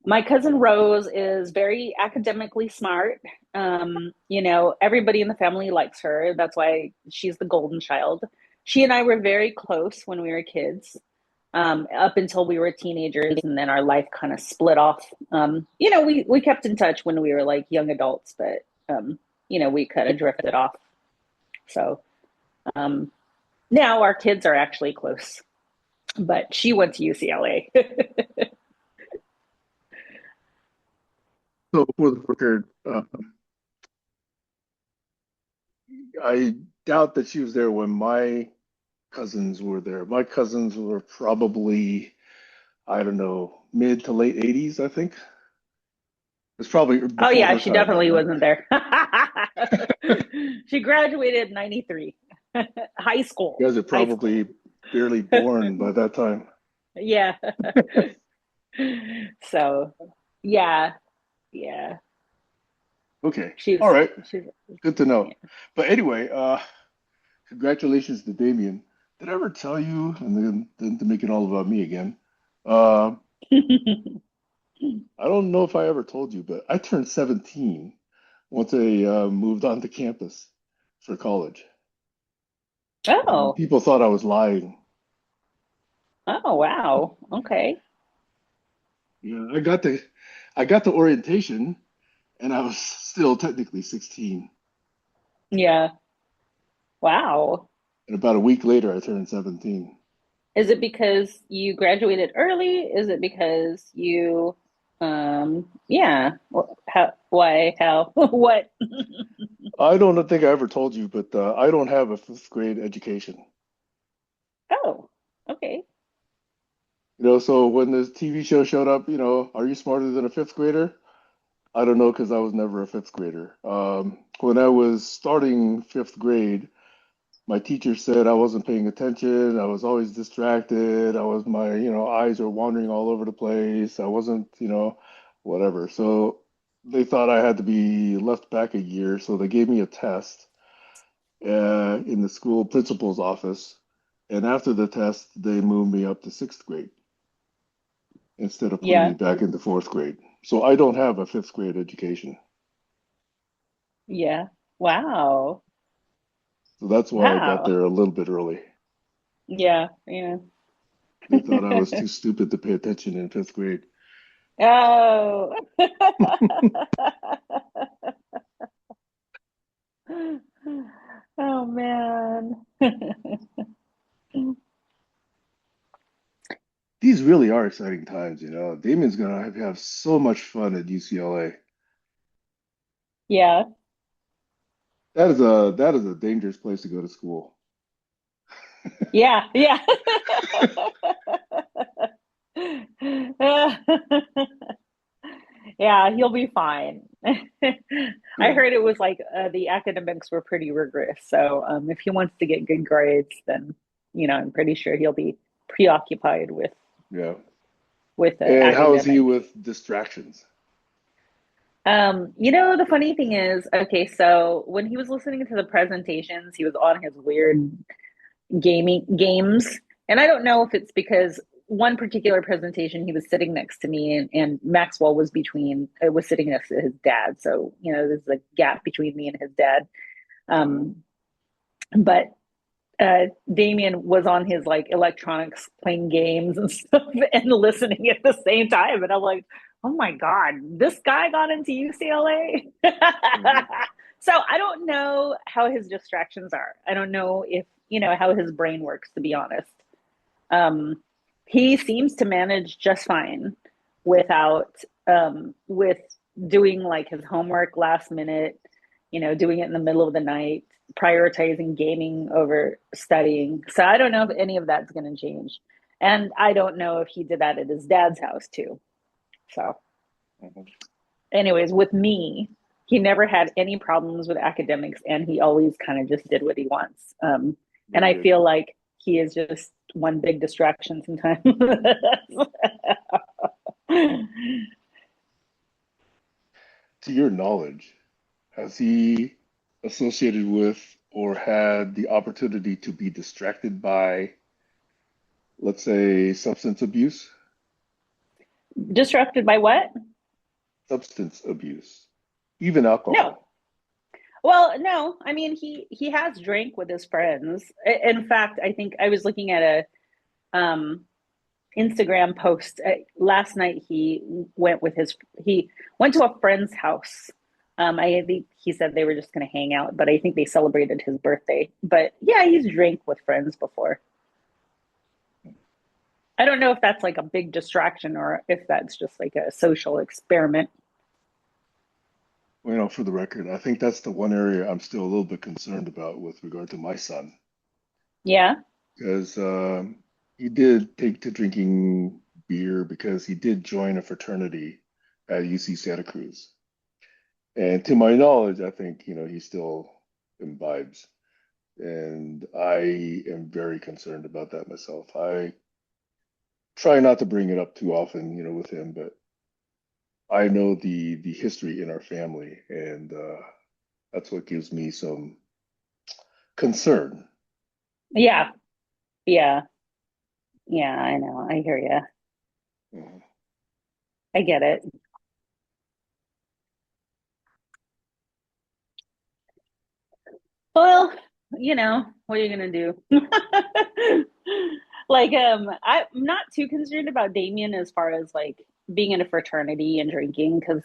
My cousin Rose is very academically smart. Everybody in the family likes her. That's why she's the golden child. She and I were very close when we were kids, up until we were teenagers, and then our life kind of split off. We kept in touch when we were like young adults, but we kind of drifted off. So um, now our kids are actually close, but she went to UCLA. So for the record, I doubt that she was there when my cousins were there. My cousins were probably, I don't know, mid to late 80s, I think. It's probably Oh before yeah, her she time then, definitely right? wasn't there. She graduated in 93. High You school. guys are High school. probably barely born by that time. Yeah. So, yeah, yeah. Okay. All She's right. she's Good to know. yeah. But anyway, congratulations to Damien. Did I ever tell you, and then to make it all about me again? Uh, I don't know if I ever told you, but I turned 17 once I moved onto campus for college. And Oh. people thought I was lying. Oh wow. Okay. Yeah, I got the orientation, and I was still technically 16. Yeah. Wow. And about a week later, I turned 17. Is it because you graduated early? Is it because you yeah. How, why, how, what? I don't think I ever told you, but I don't have a fifth grade education. Oh, okay. So when this TV show showed up, are you smarter than a fifth grader? I don't know because I was never a fifth grader. When I was starting fifth grade, my teacher said I wasn't paying attention. I was always distracted. My eyes were wandering all over the place. I wasn't, whatever. So they thought I had to be left back a year. So they gave me a test in the school principal's office. And after the test, they moved me up to sixth grade instead of putting me Yeah. back into fourth grade. So I don't have a fifth grade education. Yeah. Wow. So that's why I got Wow. there a little bit early. Yeah. Yeah. They thought I was too stupid to pay attention in fifth grade. Oh. Oh man. These really are exciting times. Damien's gonna have so much fun at UCLA. Yeah. That is a dangerous place to go to school. Yeah. Yeah. Yeah, he'll be fine. I Good. heard it was like the academics were pretty rigorous. So if he wants to get good grades, then I'm pretty sure he'll be preoccupied Yeah. with And how is he academics. with distractions? The funny thing is, okay, so when he was listening to the presentations, he was on his weird gaming games. And I don't know if it's because one particular presentation he was sitting next to me and Maxwell was sitting next to his dad. So, there's a gap between me and his dad. Uh-huh. Um, but Damien was on his like electronics playing games and stuff and listening at the same time. And I'm like, oh my God, this guy got into UCLA. Mhm. So I don't know how his distractions are. I don't know if, how his brain works, to be honest. Um, he seems to manage just fine with doing like his homework last minute, doing it in the middle of the night, prioritizing gaming over studying. So I don't know if any of that's going to change. And I don't know if he did that at his dad's house too. So, Mhm. anyways, with me, he never had any problems with academics and he always kind of just did what he wants. And Very I good. feel like he is just one big distraction sometimes. To your knowledge, has he associated with or had the opportunity to be distracted by, let's say, substance abuse? Disrupted by what? Substance abuse, even No. alcohol. Well, no. I mean, he has drank with his friends. In fact, I think I was looking at a Instagram post last night. He went to a friend's house. I think he said they were just going to hang out, but I think they celebrated his birthday. But yeah, he's drank with friends before. I don't know if that's like a big distraction or if that's just like a social experiment. Well, for the record, I think that's the one area I'm still a little bit concerned about with regard to my son, Yeah. because he did take to drinking beer because he did join a fraternity at UC Santa Cruz. And to my knowledge, I think, he still imbibes. And I am very concerned about that myself. I try not to bring it up too often, with him, but I know the history in our family, and that's what gives me some concern. Yeah. Yeah. Yeah. I know. I hear you. Mhm. I get it. Well, what are you gonna do? Like, I'm not too concerned about Damien as far as like being in a fraternity and drinking because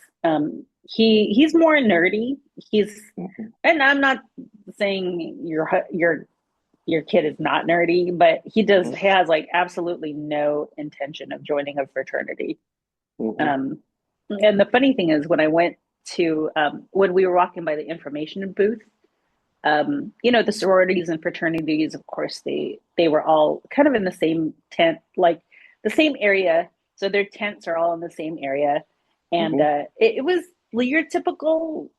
he's more nerdy. He's Mhm. and I'm not saying your kid is not nerdy, but Mhm. he has like absolutely no intention of joining a fraternity. Mhm. Um, and the funny thing is when I went to when we were walking by the information booth, the sororities and fraternities, of course, they were all kind of in the same tent, like the same area. So their tents are all in the same area, and Mhm. it was your typical,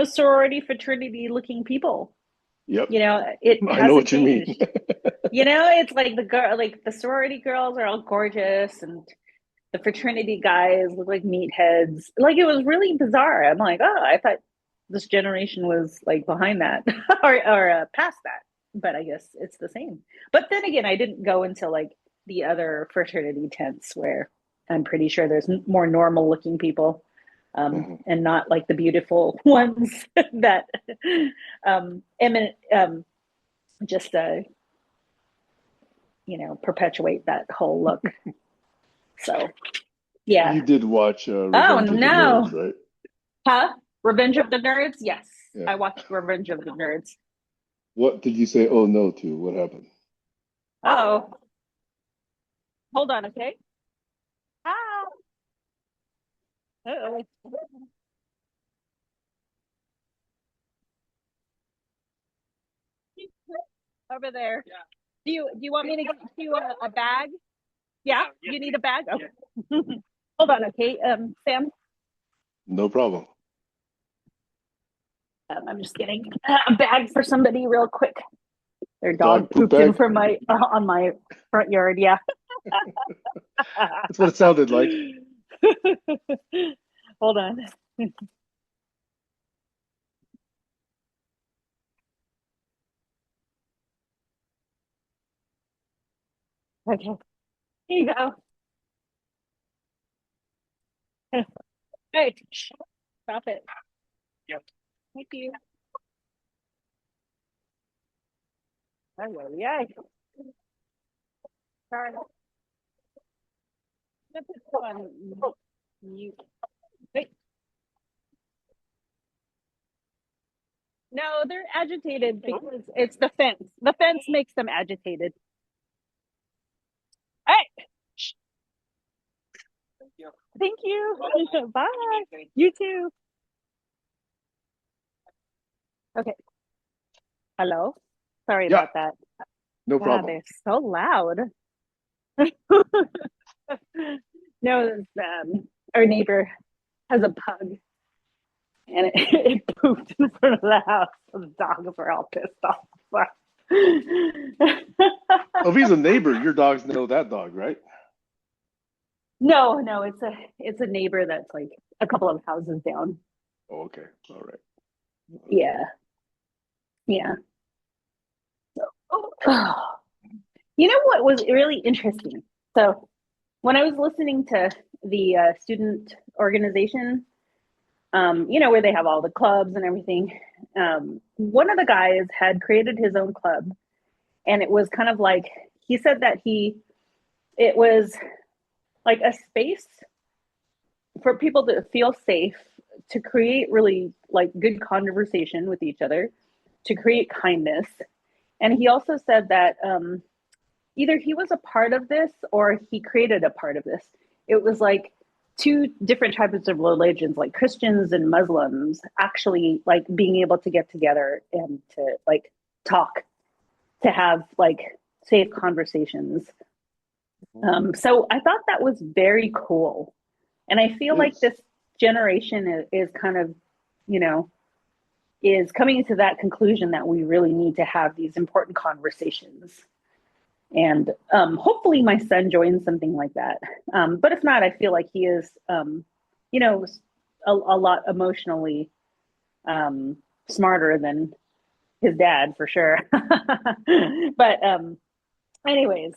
sorority fraternity looking people. Yep. It I know hasn't what you mean. changed. It's like like the sorority girls are all gorgeous, and the fraternity guys look like meatheads. Like it was really bizarre. I'm like, oh, I thought this generation was like behind that or past that, but I guess it's the same. But then again, I didn't go into like the other fraternity tents where I'm pretty sure there's more normal looking people, Mhm. and not like the beautiful ones that just perpetuate that whole look. So You yeah. did watch Oh Revenge of the Nerds, no. right? Huh? Revenge of the Nerds? Yes. Yeah. I watched Revenge of the Nerds. What did you say oh no to? What happened? Oh, hold on, okay? Ah. Uh-oh. Over there. Do you want me to get you a bag? Yeah? You need a bag? Okay. Hold on, okay? Sam, No problem. I'm just getting a bag for somebody real quick. Their dog Dog poop pooped in bag? from my on my front yard. Yeah. That's what it sounded like. Hold on. Okay. Here you go. Hey, stop it. Yep. Thank you. Oh, yeah. Sorry. Put this on mute. Wait. No, they're agitated because it's the fence. The fence makes them agitated. Hey, thank you. Bye. You too. Okay. Hello. Sorry Yeah, about that. no God, problem. they're so loud. No, our neighbor has a pug and it pooped in front of the house. The dogs were all pissed off. So if he's a neighbor, your dogs know that dog, right? No, no, it's a neighbor that's like a couple of houses down. Oh, okay. All right. All right. Yeah, yeah. So, oh. You know what was really interesting? So when I was listening to the student organization, where they have all the clubs and everything, one of the guys had created his own club, and it was kind of like he said that it was like a space for people to feel safe, to create really like good conversation with each other, to create kindness. And he also said that either he was a part of this or he created a part of this. It was like two different types of religions, like Christians and Muslims, actually like being able to get together and to like talk, to have like safe conversations. So I thought that was very cool. And I feel It like is. this generation is kind of, you know, is coming to that conclusion that we really need to have these important conversations. And hopefully my son joins something like that. But if not, I feel like he is, you know, a lot emotionally smarter than his dad for sure. But anyways,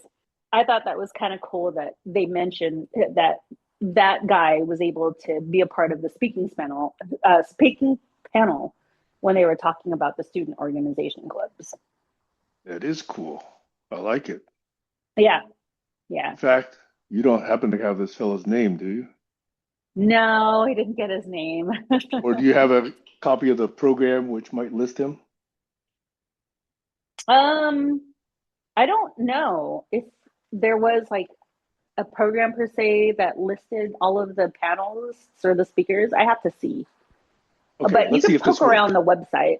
I thought that was kind of cool that they mentioned that that guy was able to be a part of the speaking panel when they were talking about the student organization clubs. That is cool. I like it. Yeah, yeah. In fact, you don't happen to have this fellow's name, do you? No, he didn't get his name. Or do you have a copy of the program which might list him? um, I don't know if there was like a program per se that listed all of the panels or the speakers. I have to see, Okay, but you let's see could if this poke around works. the website.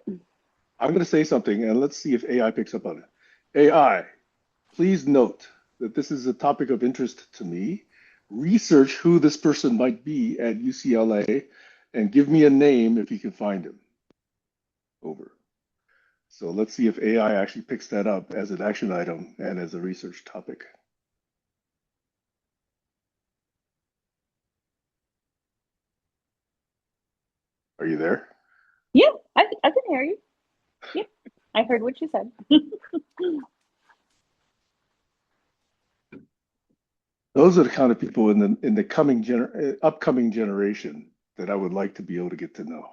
I'm going to say something and let's see if AI picks up on it. AI, please note that this is a topic of interest to me. Research who this person might be at UCLA and give me a name if you can find him. Over. So let's see if AI actually picks that up as an action item and as a research topic. Are you there? Yeah, I can hear you. Yep, I heard what you said. Those are the kind of people in the upcoming generation that I would like to be able to get to know.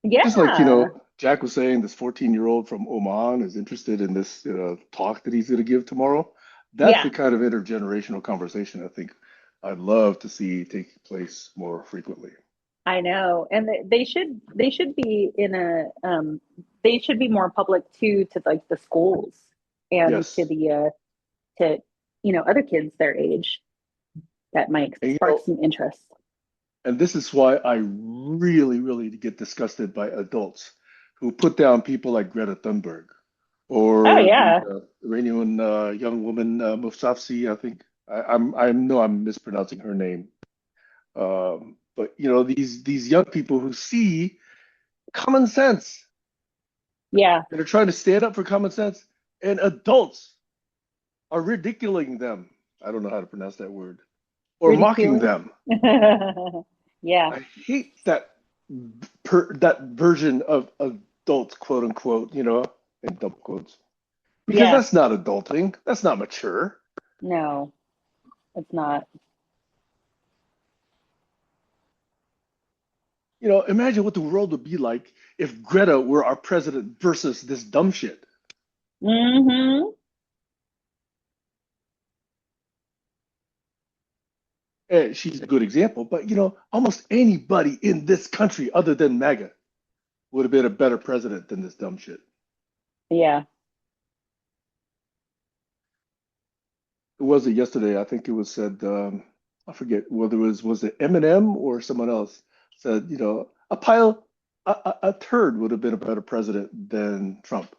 Just like, Yeah, Jack was saying, this 14-year-old from Oman is interested in this talk that he's going to give tomorrow. That's yeah, the kind of intergenerational conversation I think I'd love to see take place more frequently. I know, and they should be in a they should be more public too to like the schools and to Yes. the to other kids their age that might And spark some interest. and this is why I really, really get disgusted by adults who put down people like Greta Thunberg Oh or the yeah, Iranian young woman Mufsafsi, I think. I know I'm mispronouncing her name. But these young people who see common sense yeah, and are trying to stand up for common sense, and adults are ridiculing them. I don't know how to pronounce that word, or mocking ridiculing. them. Yeah, I hate that version of adult, quote unquote, in double quotes, because yeah, that's not adulting. That's not mature. no, it's not. Imagine what the world would be like if Greta were our president versus this dumb shit. Hmm. And she's a good example, but almost anybody in this country other than MAGA would have been a better president than this dumb shit. Yeah, It was it yesterday? I think it was said. I forget whether it Eminem or someone else said. A turd would have been a better president than Trump.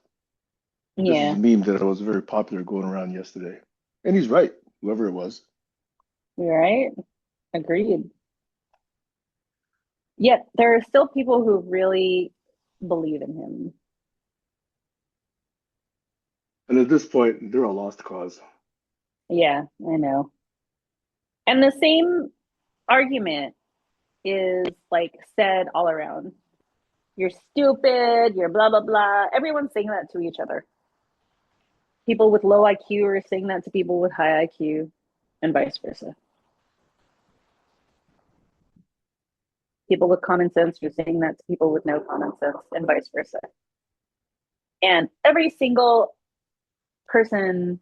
This is a yeah, meme that was very popular going around yesterday, and he's right. Whoever it was. you're right. Agreed. Yet there are still people who really believe in him. And at this point, they're a lost cause. Yeah, I know. And the same argument is like said all around. You're stupid, you're blah, blah, blah. Everyone's saying that to each other. People with low IQ are saying that to people with high IQ. and vice versa. People with common sense are saying that to people with no common sense, and vice versa. And every single person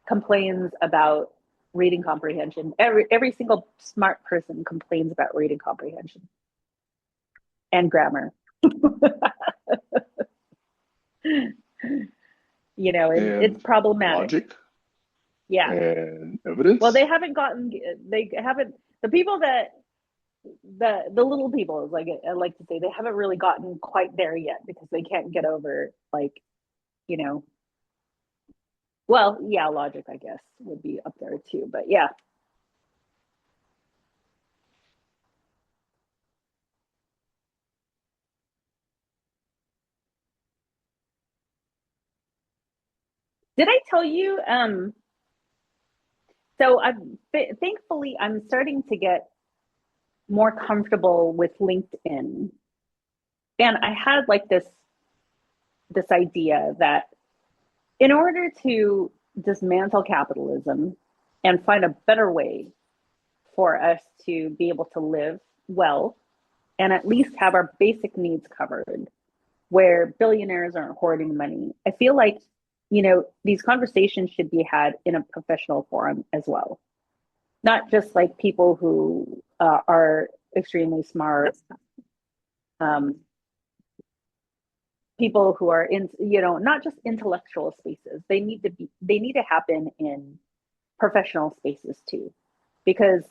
complains about reading comprehension. Every single smart person complains about reading comprehension and grammar. You know, And it's problematic. logic Yeah. and evidence. Well, they haven't, the people that, the little people, like I like to say, they haven't really gotten quite there yet because they can't get over, like, you know, well, yeah, logic, I guess, would be up there too, but yeah. Did I tell you, so thankfully I'm starting to get more comfortable with LinkedIn. And I had like this idea that in order to dismantle capitalism and find a better way for us to be able to live well and at least have our basic needs covered, where billionaires aren't hoarding money, I feel like, you know, these conversations should be had in a professional forum as well. Not just like people who are extremely smart, people who are in, you know, not just intellectual spaces. They need to happen in professional spaces too, because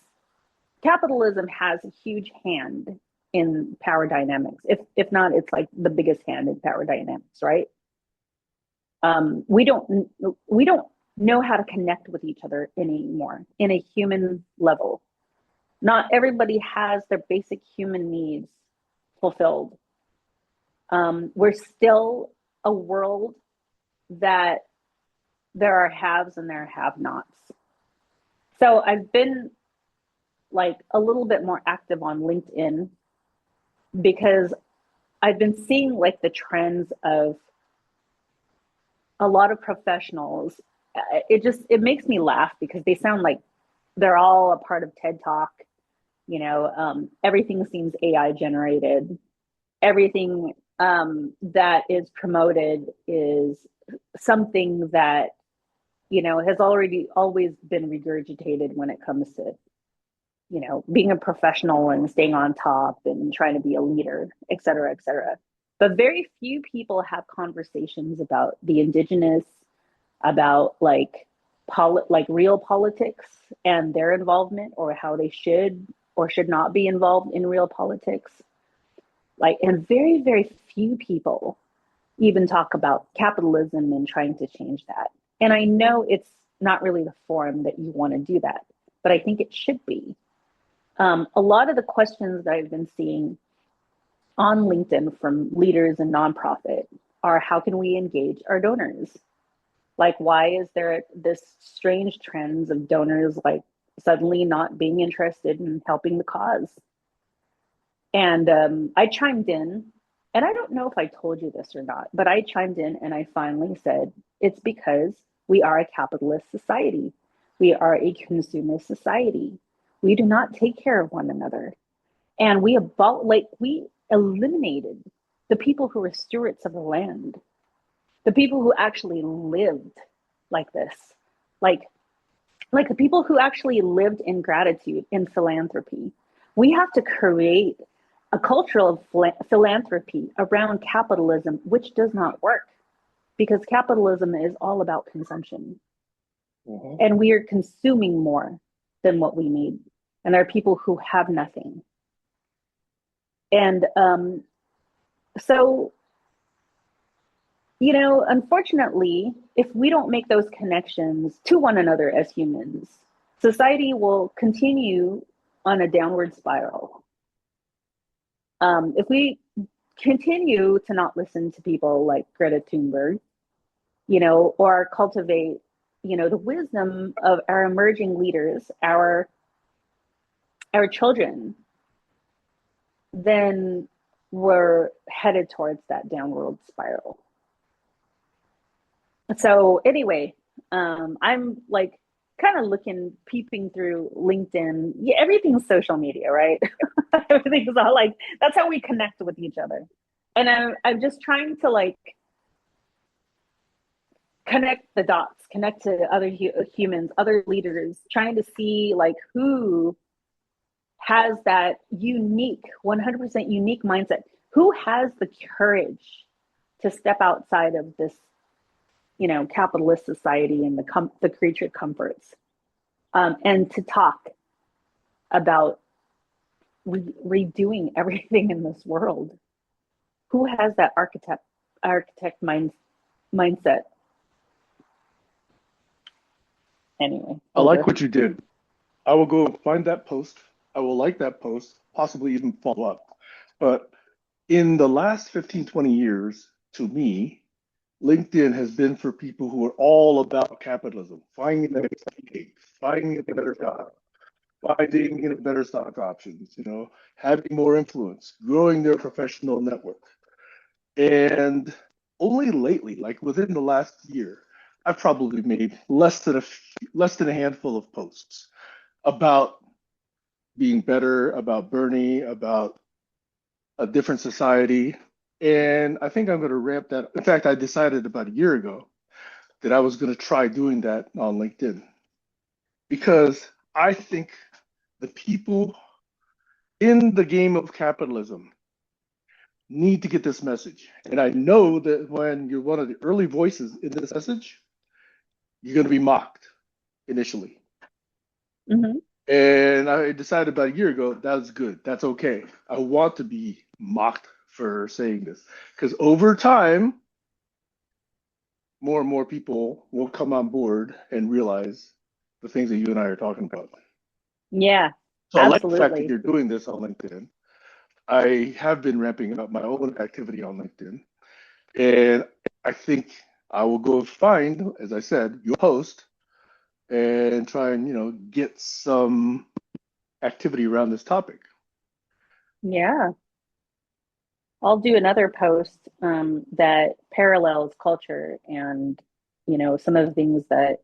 capitalism has a huge hand in power dynamics. If not, it's like the biggest hand in power dynamics, right? We don't know how to connect with each other anymore in a human level. Not everybody has their basic human needs fulfilled. We're still a world that there are haves and there are have-nots. So I've been like a little bit more active on LinkedIn because I've been seeing like the trends of a lot of professionals. It makes me laugh because they sound like they're all a part of TED Talk. You know, everything seems AI generated. Everything that is promoted is something that, you know, has always been regurgitated when it comes to, you know, being a professional and staying on top and trying to be a leader, et cetera, et cetera. But very few people have conversations about the indigenous, about like like real politics and their involvement, or how they should or should not be involved in real politics. Like, and very, very few people even talk about capitalism and trying to change that. And I know it's not really the forum that you want to do that, but I think it should be. A lot of the questions that I've been seeing on LinkedIn from leaders and nonprofit are, how can we engage our donors? Like, why is there this strange trends of donors like suddenly not being interested in helping the cause? And I chimed in, and I don't know if I told you this or not, but I chimed in and I finally said, it's because we are a capitalist society. We are a consumer society. We do not take care of one another. And we eliminated the people who were stewards of the land, the people who actually lived like this, like the people who actually lived in gratitude, in philanthropy. We have to create a culture of philanthropy around capitalism, which does not work, because capitalism is all about consumption. Mm-hmm. And we are consuming more than what we need. And there are people who have nothing. And so, you know, unfortunately, if we don't make those connections to one another as humans, society will continue on a downward spiral. If we continue to not listen to people like Greta Thunberg, you know, or cultivate, you know, the wisdom of our emerging leaders, our children, then we're headed towards that downward spiral. So anyway, I'm like kind of peeping through LinkedIn. Yeah, everything's social media, right? Everything's all like, that's how we connect with each other. And I'm just trying to like connect the dots, connect to other humans, other leaders, trying to see like who has that unique, 100% unique mindset, who has the courage to step outside of this, capitalist society and the creature comforts, and to talk about redoing everything in this world. Who has that architect mindset? Anyway, I like what you did. I will go find that post. I will like that post, possibly even follow up. But in the last 15, 20 years, to me, LinkedIn has been for people who are all about capitalism, finding the next gig, finding a better job, finding better stock options, having more influence, growing their professional network. And only lately, like within the last year, I've probably made less than a handful of posts about being better, about Bernie, about a different society. And I think I'm going to ramp that. In fact, I decided about a year ago that I was going to try doing that on LinkedIn because I think the people in the game of capitalism need to get this message. And I know that when you're one of the early voices in this message, you're going to be mocked initially. Mm-hmm. And I decided about a year ago, that's good. That's okay. I want to be mocked for saying this because over time, more and more people will come on board and realize the things that you and I are talking about. Yeah, So I like the fact that absolutely. you're doing this on LinkedIn. I have been ramping up my own activity on LinkedIn. And I think I will go find, as I said, your post and try and, get some activity around this topic. Yeah. I'll do another post that parallels culture and, some of the things that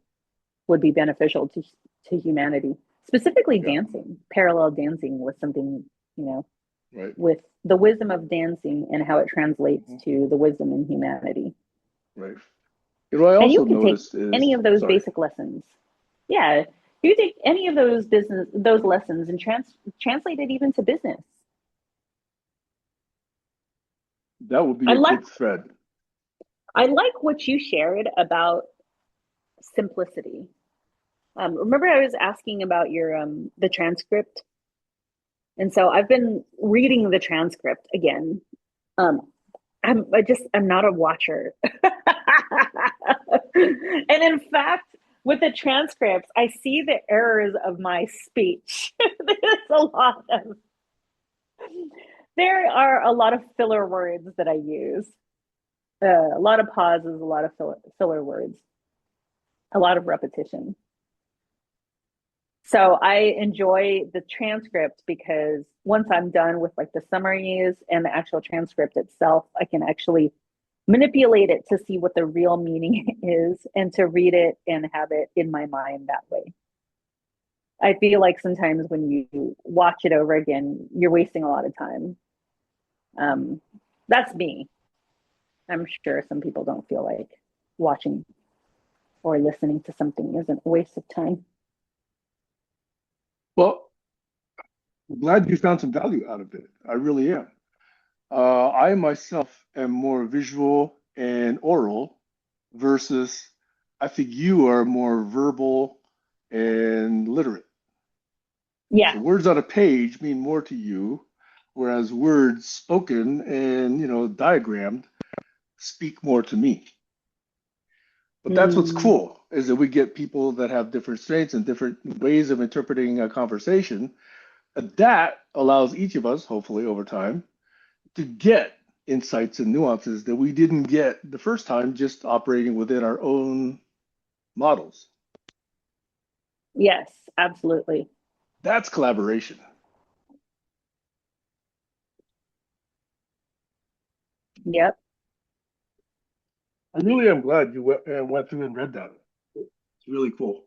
would be beneficial to humanity, specifically Yeah. dancing, parallel dancing with something, Right. with the wisdom of dancing and how it translates to the wisdom in humanity. Right. What I And you also can take noticed is, any of those sorry, basic lessons. Yeah. You take any of those lessons and translate it even to business. that would be I a like good thread. I like what you shared about simplicity. Remember I was asking about your the transcript, and so I've been reading the transcript again. Um, I'm not a watcher, and in fact, with the transcripts, I see the errors of my speech. There's a lot of there are a lot of filler words that I use, a lot of pauses, a lot of filler words, a lot of repetition. So I enjoy the transcript because once I'm done with like the summaries and the actual transcript itself, I can actually manipulate it to see what the real meaning is and to read it and have it in my mind that way. I feel like sometimes when you watch it over again, you're wasting a lot of time. Um, that's me. I'm sure some people don't feel like watching or listening to something isn't a waste of time. Well, I'm glad you found some value out of it. I really am. I myself am more visual and oral versus I think you are more verbal and literate. Yeah. So words on a page mean more to you, whereas words spoken and diagrammed speak more to me. But that's what's Mm, cool is that we get people that have different strengths and different ways of interpreting a conversation. And that allows each of us, hopefully over time, to get insights and nuances that we didn't get the first time just operating within our own models. yes, absolutely. That's collaboration. Yep. I really am glad you went through and read that. It's really cool.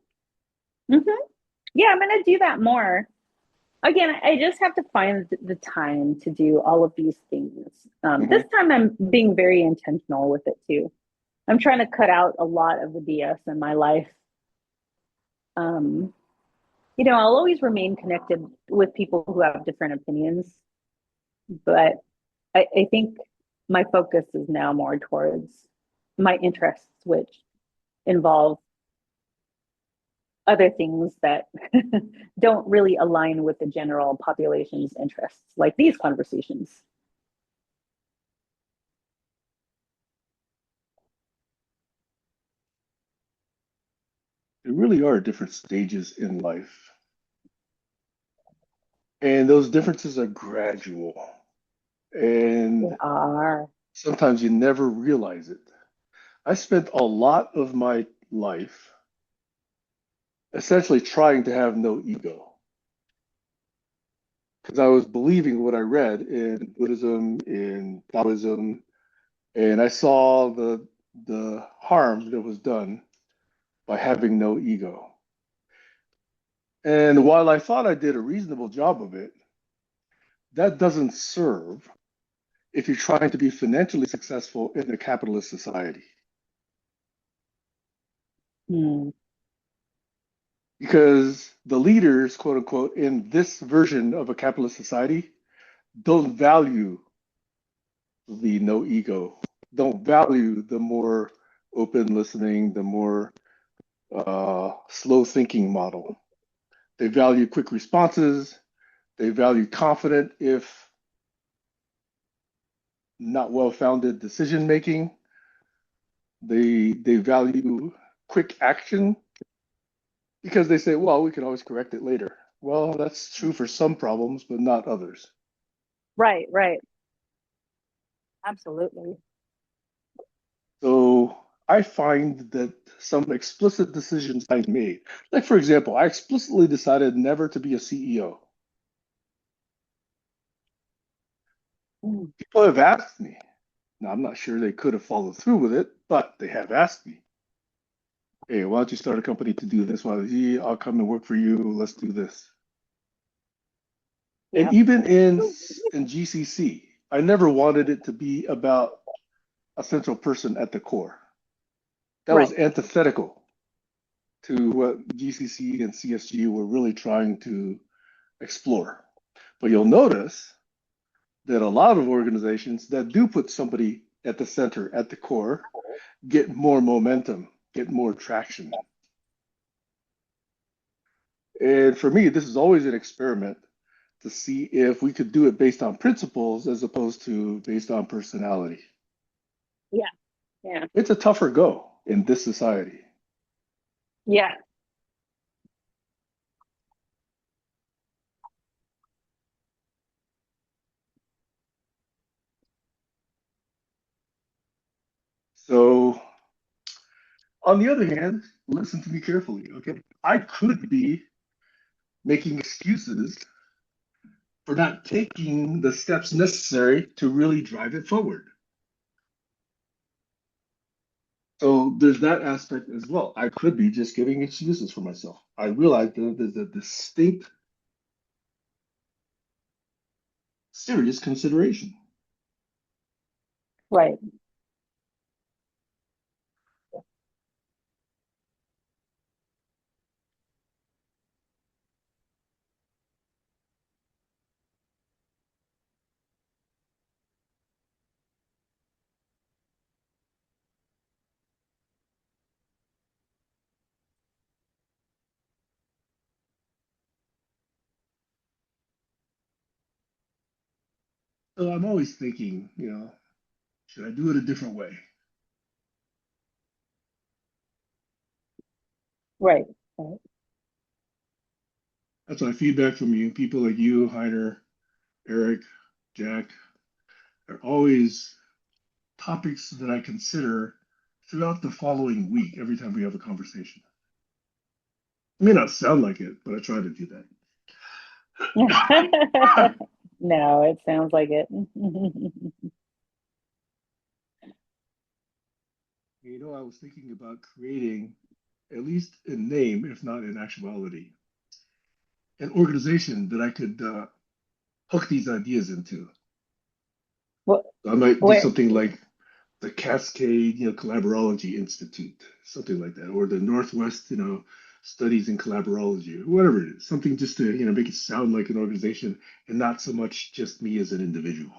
Hmm. Yeah, I'm going to do that more. Again, I just have to find the time to do all of these things. This Hmm. time I'm being very intentional with it too. I'm trying to cut out a lot of the BS in my life. Um, I'll always remain connected with people who have different opinions, but I think my focus is now more towards my interests, which involve other things that don't really align with the general population's interests, like these conversations. There really are different stages in life, and those differences are gradual, They and are. sometimes you never realize it. I spent a lot of my life essentially trying to have no ego because I was believing what I read in Buddhism, in Taoism, and I saw the harm that was done by having no ego. And while I thought I did a reasonable job of it, that doesn't serve if you're trying to be financially successful in a capitalist society. Hmm. Because the leaders, quote unquote, in this version of a capitalist society don't value the no ego, don't value the more open listening, the more slow thinking model. They value quick responses. They value confident, if not well founded, decision making. They value quick action because they say, well, we can always correct it later. Well, that's true for some problems, but not others. Right, right. Absolutely. So I find that some explicit decisions I made, like for example, I explicitly decided never to be a CEO. Mm. People have asked me. Now, I'm not sure they could have followed through with it, but they have asked me, hey, why don't you start a company to do this? Well, yeah, I'll come and work for you. Let's do this. And Yeah. even in GCC, I never wanted it to be about a central person at the core. That Right. was antithetical to what GCC and CSG were really trying to explore. But you'll notice that a lot of organizations that do put somebody at the center, at the core, get more momentum, get more traction. And for me, this is always an experiment to see if we could do it based on principles as opposed to based on personality. Yeah. Yeah. It's a tougher go in this society. Yeah. So, on the other hand, listen to me carefully, okay? I could be making excuses for not taking the steps necessary to really drive it forward. So there's that aspect as well. I could be just giving excuses for myself. I realize that there's a distinct, serious consideration. Right. So I'm always thinking, should I do it a different way? Right. Right. That's my feedback from you. People like you, Heiner, Eric, Jack, are always topics that I consider throughout the following week every time we have a conversation. It may not sound like it, but I try to do that. No, it sounds like it. I was thinking about creating at least in name, if not in actuality, an organization that I could hook these ideas into. What, So I might do where, something like the Cascade, Collaborology Institute, something like that, or the Northwest, Studies in Collaborology, or whatever it is. Something just to, make it sound like an organization and not so much just me as an individual.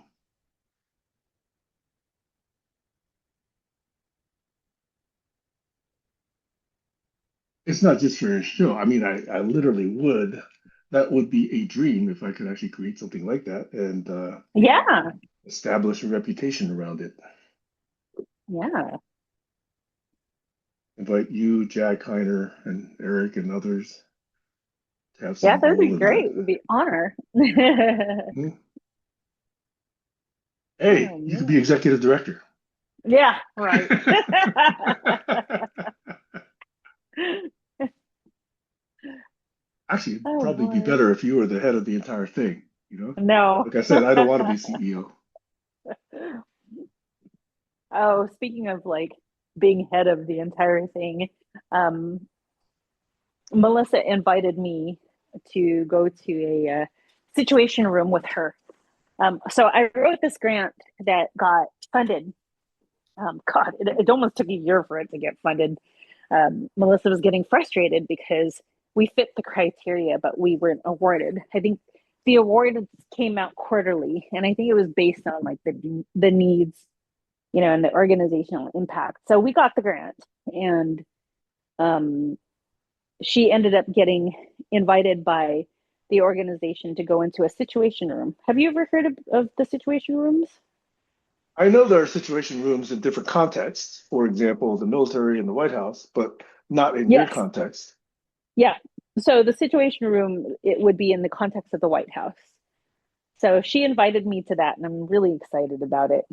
It's not just for a show. I mean, I literally would. That would be a dream if I could actually create something like that and yeah, establish a reputation around it. yeah, Invite you, Jack Heiner, and Eric and others to have yeah, some that would be role in that. great. It would be honor. Hmm. Hey, Oh you could be man. executive director. Yeah, right. Actually, it'd Oh probably be boy. better if you were the head of the entire thing. No. Like I said, I don't want to be CEO. Oh, speaking of like being head of the entire thing, um, Melissa invited me to go to a situation room with her. So I wrote this grant that got funded. God, it almost took a year for it to get funded. Melissa was getting frustrated because we fit the criteria, but we weren't awarded. I think the award came out quarterly, and I think it was based on like the needs, and the organizational impact. So we got the grant, and um, she ended up getting invited by the organization to go into a situation room. Have you ever heard of the situation rooms? I know there are situation rooms in different contexts, for example, the military and the White House, but not in your Yes. context. Yeah. So the situation room, it would be in the context of the White House. So she invited me to that, and I'm really excited about it.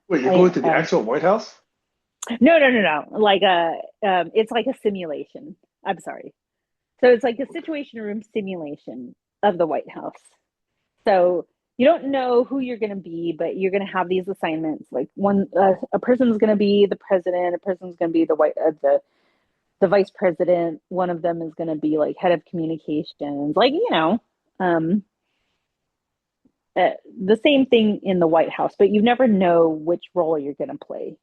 Wait, you're I going to the actual White House? no. Like it's like a simulation. I'm sorry. So it's like a Okay. situation room simulation of the White House. So you don't know who you're going to be, but you're going to have these assignments. Like a person's going to be the president, a person's going to be the vice president. One of them is going to be like head of communications. Like um, the same thing in the White House, but you never know which role you're going to play.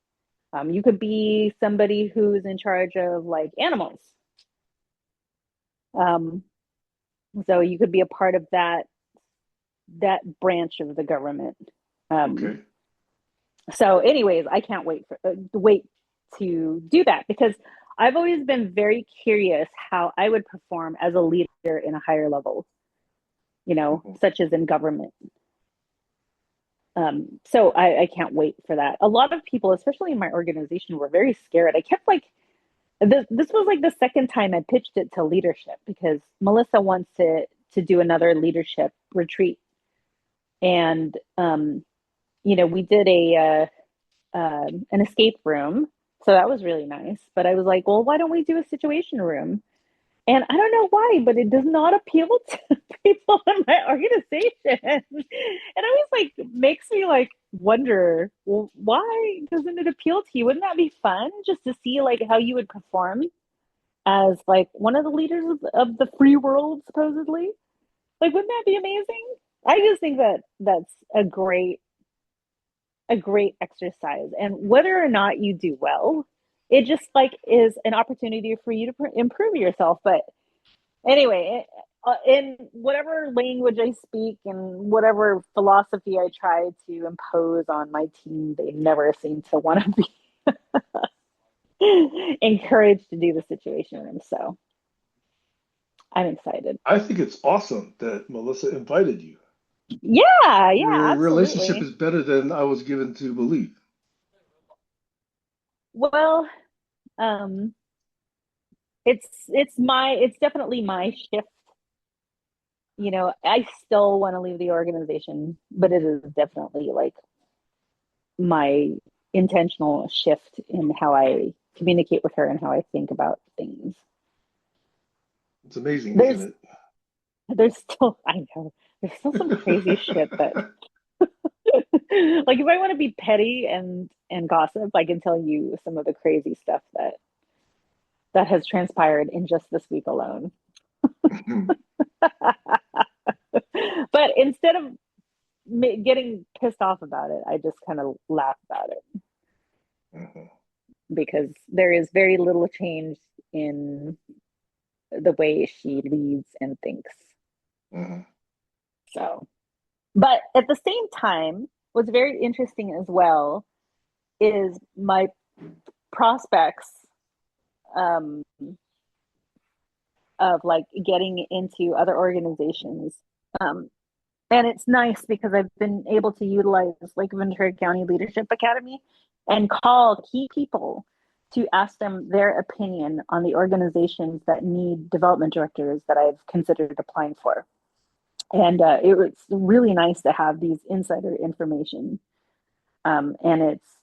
You could be somebody who's in charge of like animals. Um, so you could be a part of that branch of the government. Um, Okay. so, anyways, I can't wait to do that because I've always been very curious how I would perform as a leader in a higher level, Mhm. such as in government. So I can't wait for that. A lot of people, especially in my organization, were very scared. I kept like this was like the second time I pitched it to leadership because Melissa wants to do another leadership retreat, and we did an escape room, so that was really nice. But I was like, well, why don't we do a situation room? And I don't know why, but it does not appeal to people in my organization. And I was like, makes me like wonder, well, why doesn't it appeal to you? Wouldn't that be fun just to see like how you would perform as like one of the leaders of the free world, supposedly? Like, wouldn't that be amazing? I just think that that's a great exercise. And whether or not you do well, it just like is an opportunity for you to improve yourself. But anyway, in whatever language I speak and whatever philosophy I try to impose on my team, they never seem to want to be encouraged to do the situation room. So I'm excited. I think it's awesome that Melissa invited you. Yeah, yeah, Your relationship absolutely. is better than I was given to believe. Well, um, it's definitely my shift. I still want to leave the organization, but it is definitely like my intentional shift in how I communicate with her and how I think about things. It's amazing, isn't There's it? there's still I know there's still some crazy shit that like if I want to be petty and gossip, I can tell you some of the crazy stuff that has transpired in just this week alone. But instead of getting pissed off about it, I just kind of laugh about it because there is very little change in the way she leads and thinks. So, but at the same time, what's very interesting as well is my prospects of like getting into other organizations. And it's nice because I've been able to utilize like Ventura County Leadership Academy and call key people to ask them their opinion on the organizations that need development directors that I've considered applying for. And it was really nice to have these insider information. And it's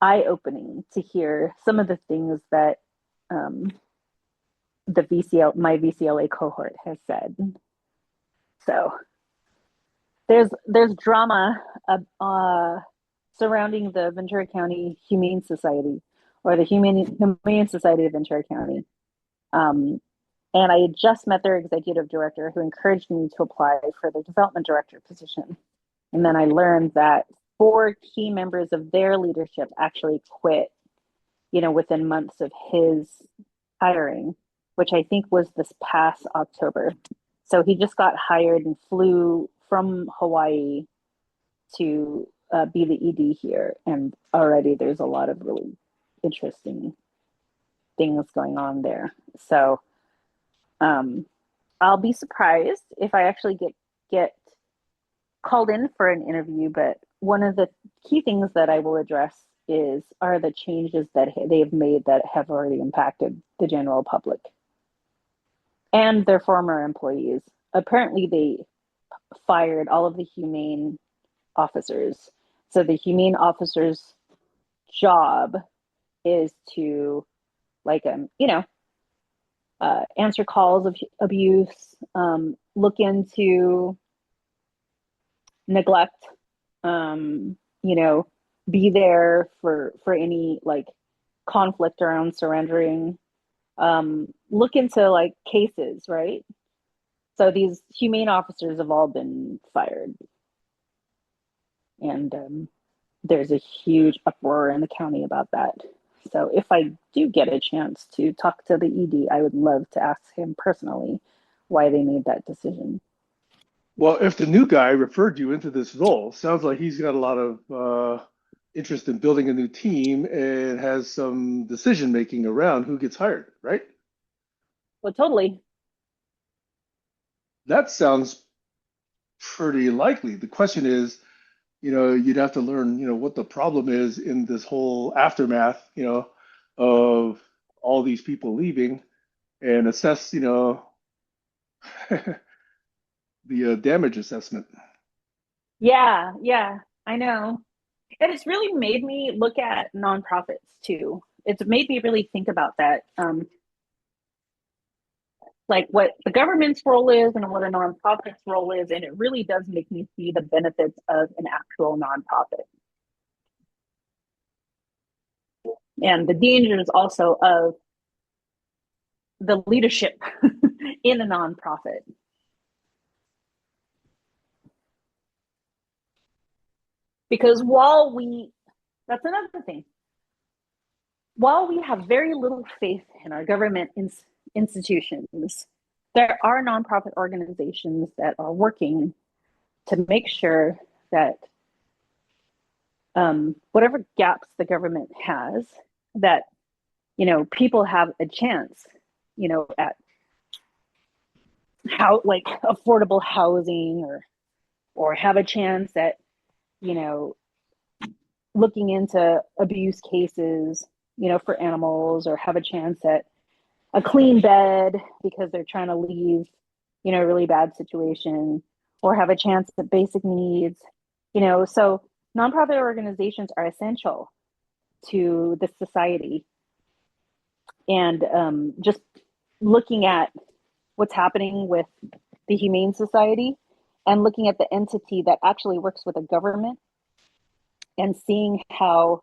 eye-opening to hear some of the things that my VCLA cohort has said. So there's drama surrounding the Ventura County Humane Society, or the Humane Society of Ventura County. And I had just met their executive director, who encouraged me to apply for the development director position. And then I learned that 4 key members of their leadership actually quit, within months of his hiring, which I think was this past October. So he just got hired and flew from Hawaii to be the ED here. And already there's a lot of really interesting things going on there. So I'll be surprised if I actually get called in for an interview, but one of the key things that I will address are the changes that they've made that have already impacted the general public and their former employees. Apparently they fired all of the humane officers. So the humane officer's job is to answer calls of abuse, look into neglect, be there for any like conflict around surrendering, look into like cases, right? So these humane officers have all been fired. And there's a huge uproar in the county about that. So if I do get a chance to talk to the ED, I would love to ask him personally why they made that decision. Well, if the new guy referred you into this role, sounds like he's got a lot of interest in building a new team and has some decision making around who gets hired, right? Well, totally. That sounds pretty likely. The question is, you'd have to learn, what the problem is in this whole aftermath, of all these people leaving and assess, the damage assessment. Yeah, I know. And it's really made me look at nonprofits too. It's made me really think about that. Like what the government's role is and what a nonprofit's role is. And it really does make me see the benefits of an actual nonprofit. And the dangers also of the leadership in a nonprofit. Because that's another thing. While we have very little faith in our government institutions, there are nonprofit organizations that are working to make sure that whatever gaps the government has, that people have a chance, at how like affordable housing or have a chance at looking into abuse cases, for animals, or have a chance at a clean bed because they're trying to leave, a really bad situation, or have a chance at basic needs, so nonprofit organizations are essential to the society. And just looking at what's happening with the Humane Society and looking at the entity that actually works with the government and seeing how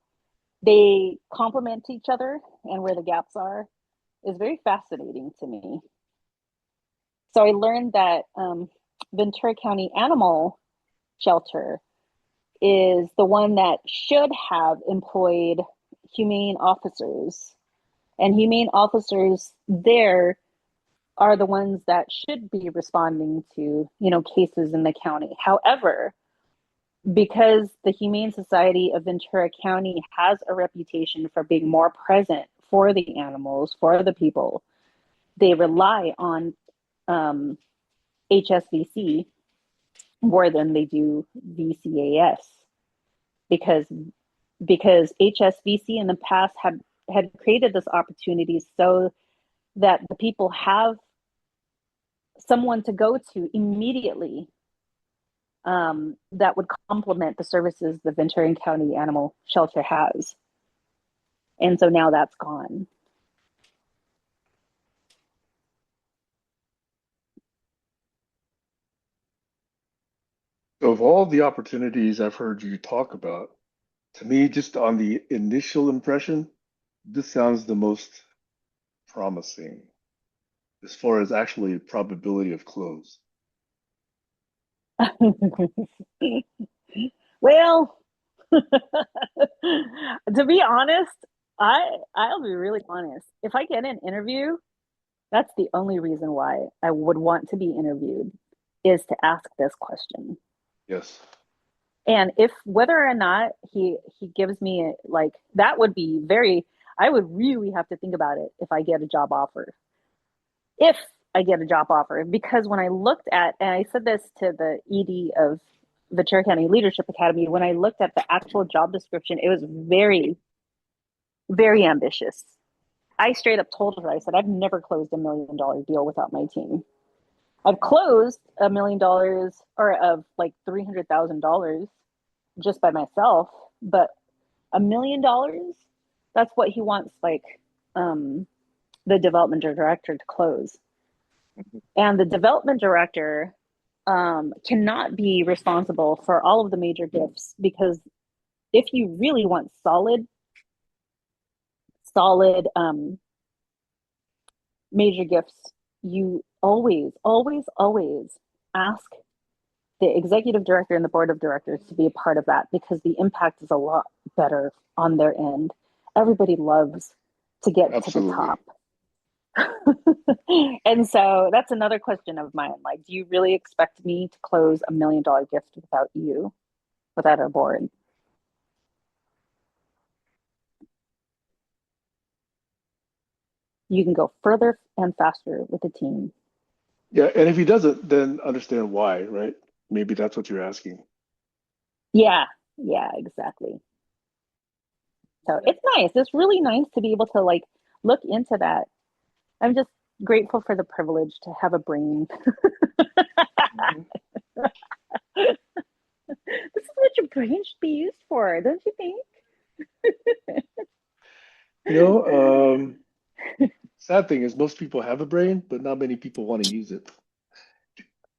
they complement each other and where the gaps are is very fascinating to me. So I learned that Ventura County Animal Shelter is the one that should have employed humane officers. And humane officers there are the ones that should be responding to, cases in the county. However, because the Humane Society of Ventura County has a reputation for being more present for the animals, for the people, they rely on HSVC more than they do VCAS because HSVC in the past had created this opportunity so that the people have someone to go to immediately that would complement the services the Ventura County Animal Shelter has. And so now that's gone. Of all the opportunities I've heard you talk about, to me, just on the initial impression, this sounds the most promising as far as actually probability of close. Well, to be honest, I'll be really honest. If I get an interview, that's the only reason why I would want to be interviewed is to ask this question. Yes. And if whether or not he gives me like that would be very I would really have to think about it if I get a job offer. If I get a job offer, because when I looked at, and I said this to the ED of Ventura County Leadership Academy, when I looked at the actual job description, it was very, very ambitious. I straight up told her, I said, I've never closed $1 million deal without my team. I've closed $1 million or of like $300,000 just by myself, but $1 million, that's what he wants, like the development director to close. And the development director cannot be responsible for all of the major gifts, because if you really want solid major gifts, you always ask the executive director and the board of directors to be a part of that, because the impact is a lot better on their end. Everybody loves to get Absolutely. to the top. And so that's another question of mine. Like, do you really expect me to close $1 million gift without you, without our board? You can go further and faster with a team. Yeah, and if he doesn't, then understand why, right? Maybe that's what you're asking. Yeah, exactly. So it's nice. It's really nice to be able to like look into that. I'm just grateful for the privilege to have a brain. Mm-hmm. This is what your brain should be used for, don't you think? Sad thing is most people have a brain, but not many people want to use it.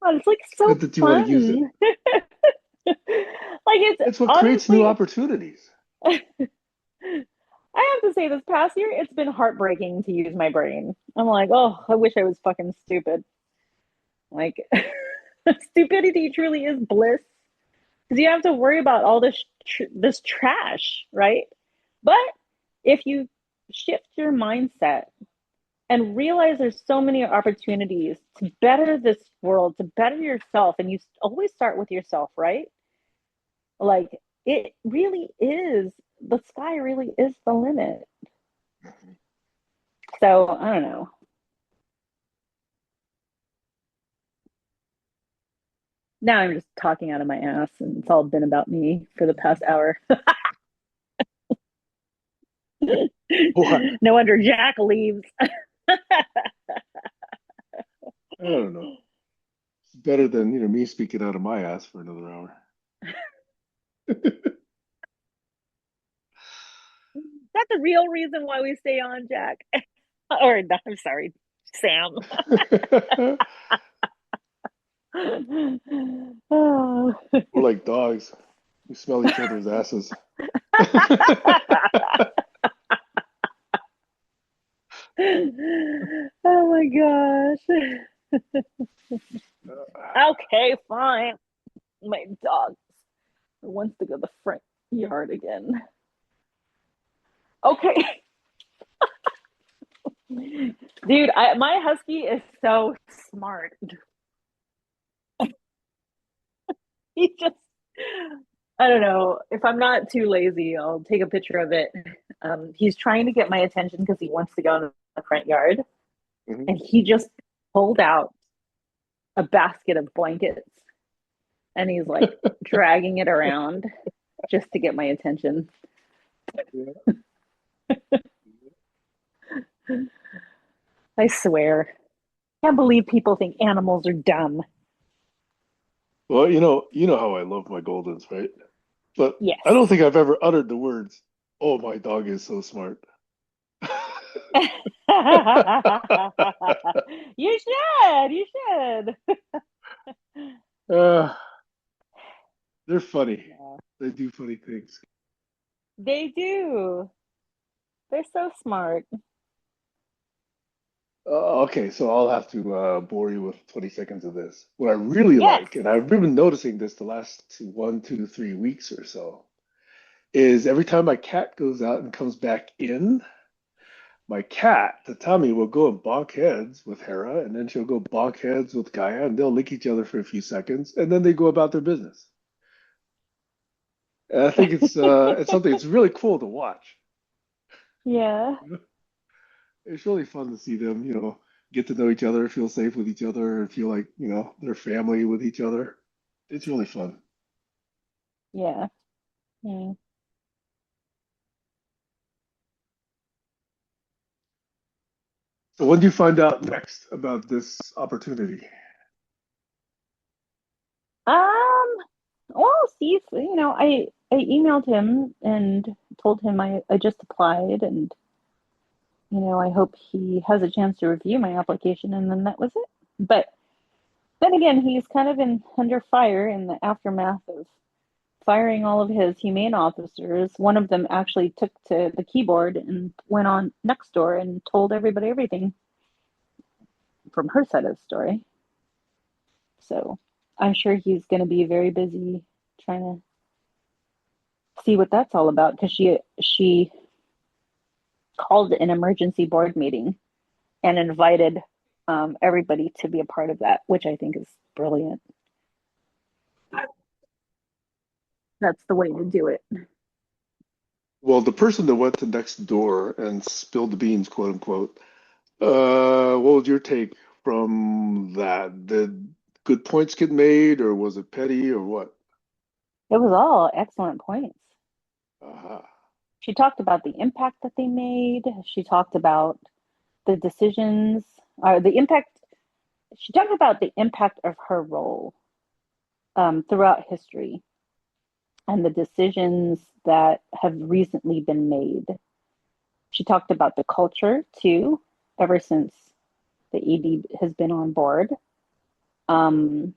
Oh, it's like It's so good that you want to use it. fun. Like it's It's what creates new honestly, opportunities. I have to say this past year, it's been heartbreaking to use my brain. I'm like, oh, I wish I was fucking stupid. Like, stupidity truly is bliss, because you have to worry about all this trash, right? But if you shift your mindset and realize there's so many opportunities to better this world, to better yourself, and you always start with yourself, right? Like, it really is, the sky really is the limit. So I don't know. Now I'm just talking out of my ass, and it's all been about me for the past hour. What? No wonder Jack leaves. I don't know. It's better than me speaking out of my ass for another hour. That's the real reason why we stay on, Jack. Or no, I'm sorry, Sam. Oh. We're like dogs. We smell each other's asses. Oh my gosh. Okay, fine. My dog wants to go to the front yard again. Okay. Dude, my husky is so smart. He just, I don't know. If I'm not too lazy, I'll take a picture of it. He's trying to get my attention because he wants to go in the front yard. Mhm. And he just pulled out a basket of blankets and he's like dragging it around just to get my attention. Yeah. I swear. I can't believe people think animals are dumb. Well, you know how I love my Goldens, right? But I don't Yes. think I've ever uttered the words, "Oh, my dog is so smart." You should. You should. Uh, they're funny. Yeah. They do funny things. They do. They're so smart. Okay, so I'll have to bore you with 20 seconds of this. What I really Yes. like, and I've been noticing this the last 1, 2, 3 weeks or so, is every time my cat goes out and comes back in, my cat, the Tommy, will go and bonk heads with Hera, and then she'll go bonk heads with Gaia, and they'll lick each other for a few seconds, and then they go about their business. And I think it's something it's really cool to watch. Yeah. It's really fun to see them, get to know each other, feel safe with each other, and feel like, they're family with each other. It's really fun. Yeah. Yeah. So when do you find out next about this opportunity? Um, well, Steve, I emailed him and told him I just applied and I hope he has a chance to review my application and then that was it. But then again, he's kind of been under fire in the aftermath of firing all of his humane officers. One of them actually took to the keyboard and went on next door and told everybody everything from her side of the story. So I'm sure he's going to be very busy trying to see what that's all about because she called an emergency board meeting and invited everybody to be a part of that, which I think is brilliant. That's the way to do it. Well, the person that went to next door and spilled the beans, quote unquote, what was your take from that? Did good points get made, or was it petty, or what? It was all excellent points. Aha. She talked about the impact that they made. She talked about the decisions or the impact. She talked about the impact of her role throughout history and the decisions that have recently been made. She talked about the culture too, ever since the ED has been on board. Um,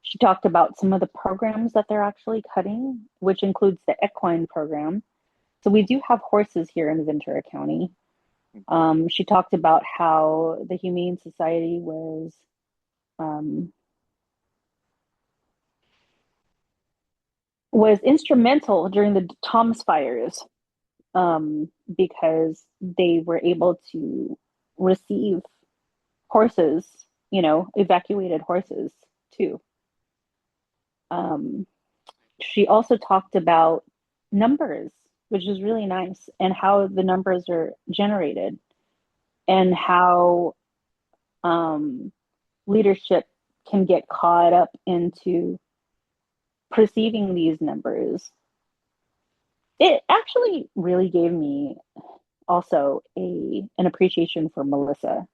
she talked about some of the programs that they're actually cutting, which includes the equine program. So we do have horses here in Ventura County. She talked about how the Humane Society um, was instrumental during the Tom's fires because they were able to receive horses, evacuated horses too. Um, she also talked about numbers, which is really nice, and how the numbers are generated and how um, leadership can get caught up into perceiving these numbers. It actually really gave me also an appreciation for Melissa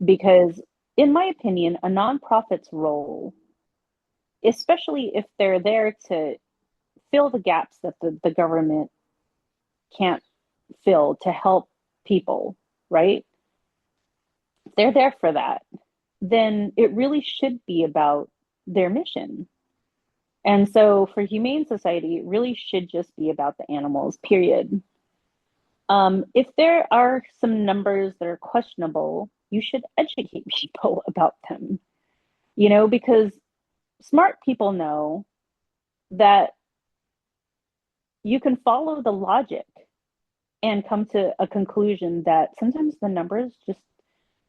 because in my opinion a nonprofit's role, especially if they're there to fill the gaps that the government can't fill to help people, right? If they're there for that, then it really should be about their mission. And so for Humane Society, it really should just be about the animals, period. If there are some numbers that are questionable, you should educate people about them, because smart people know that you can follow the logic and come to a conclusion that sometimes the numbers just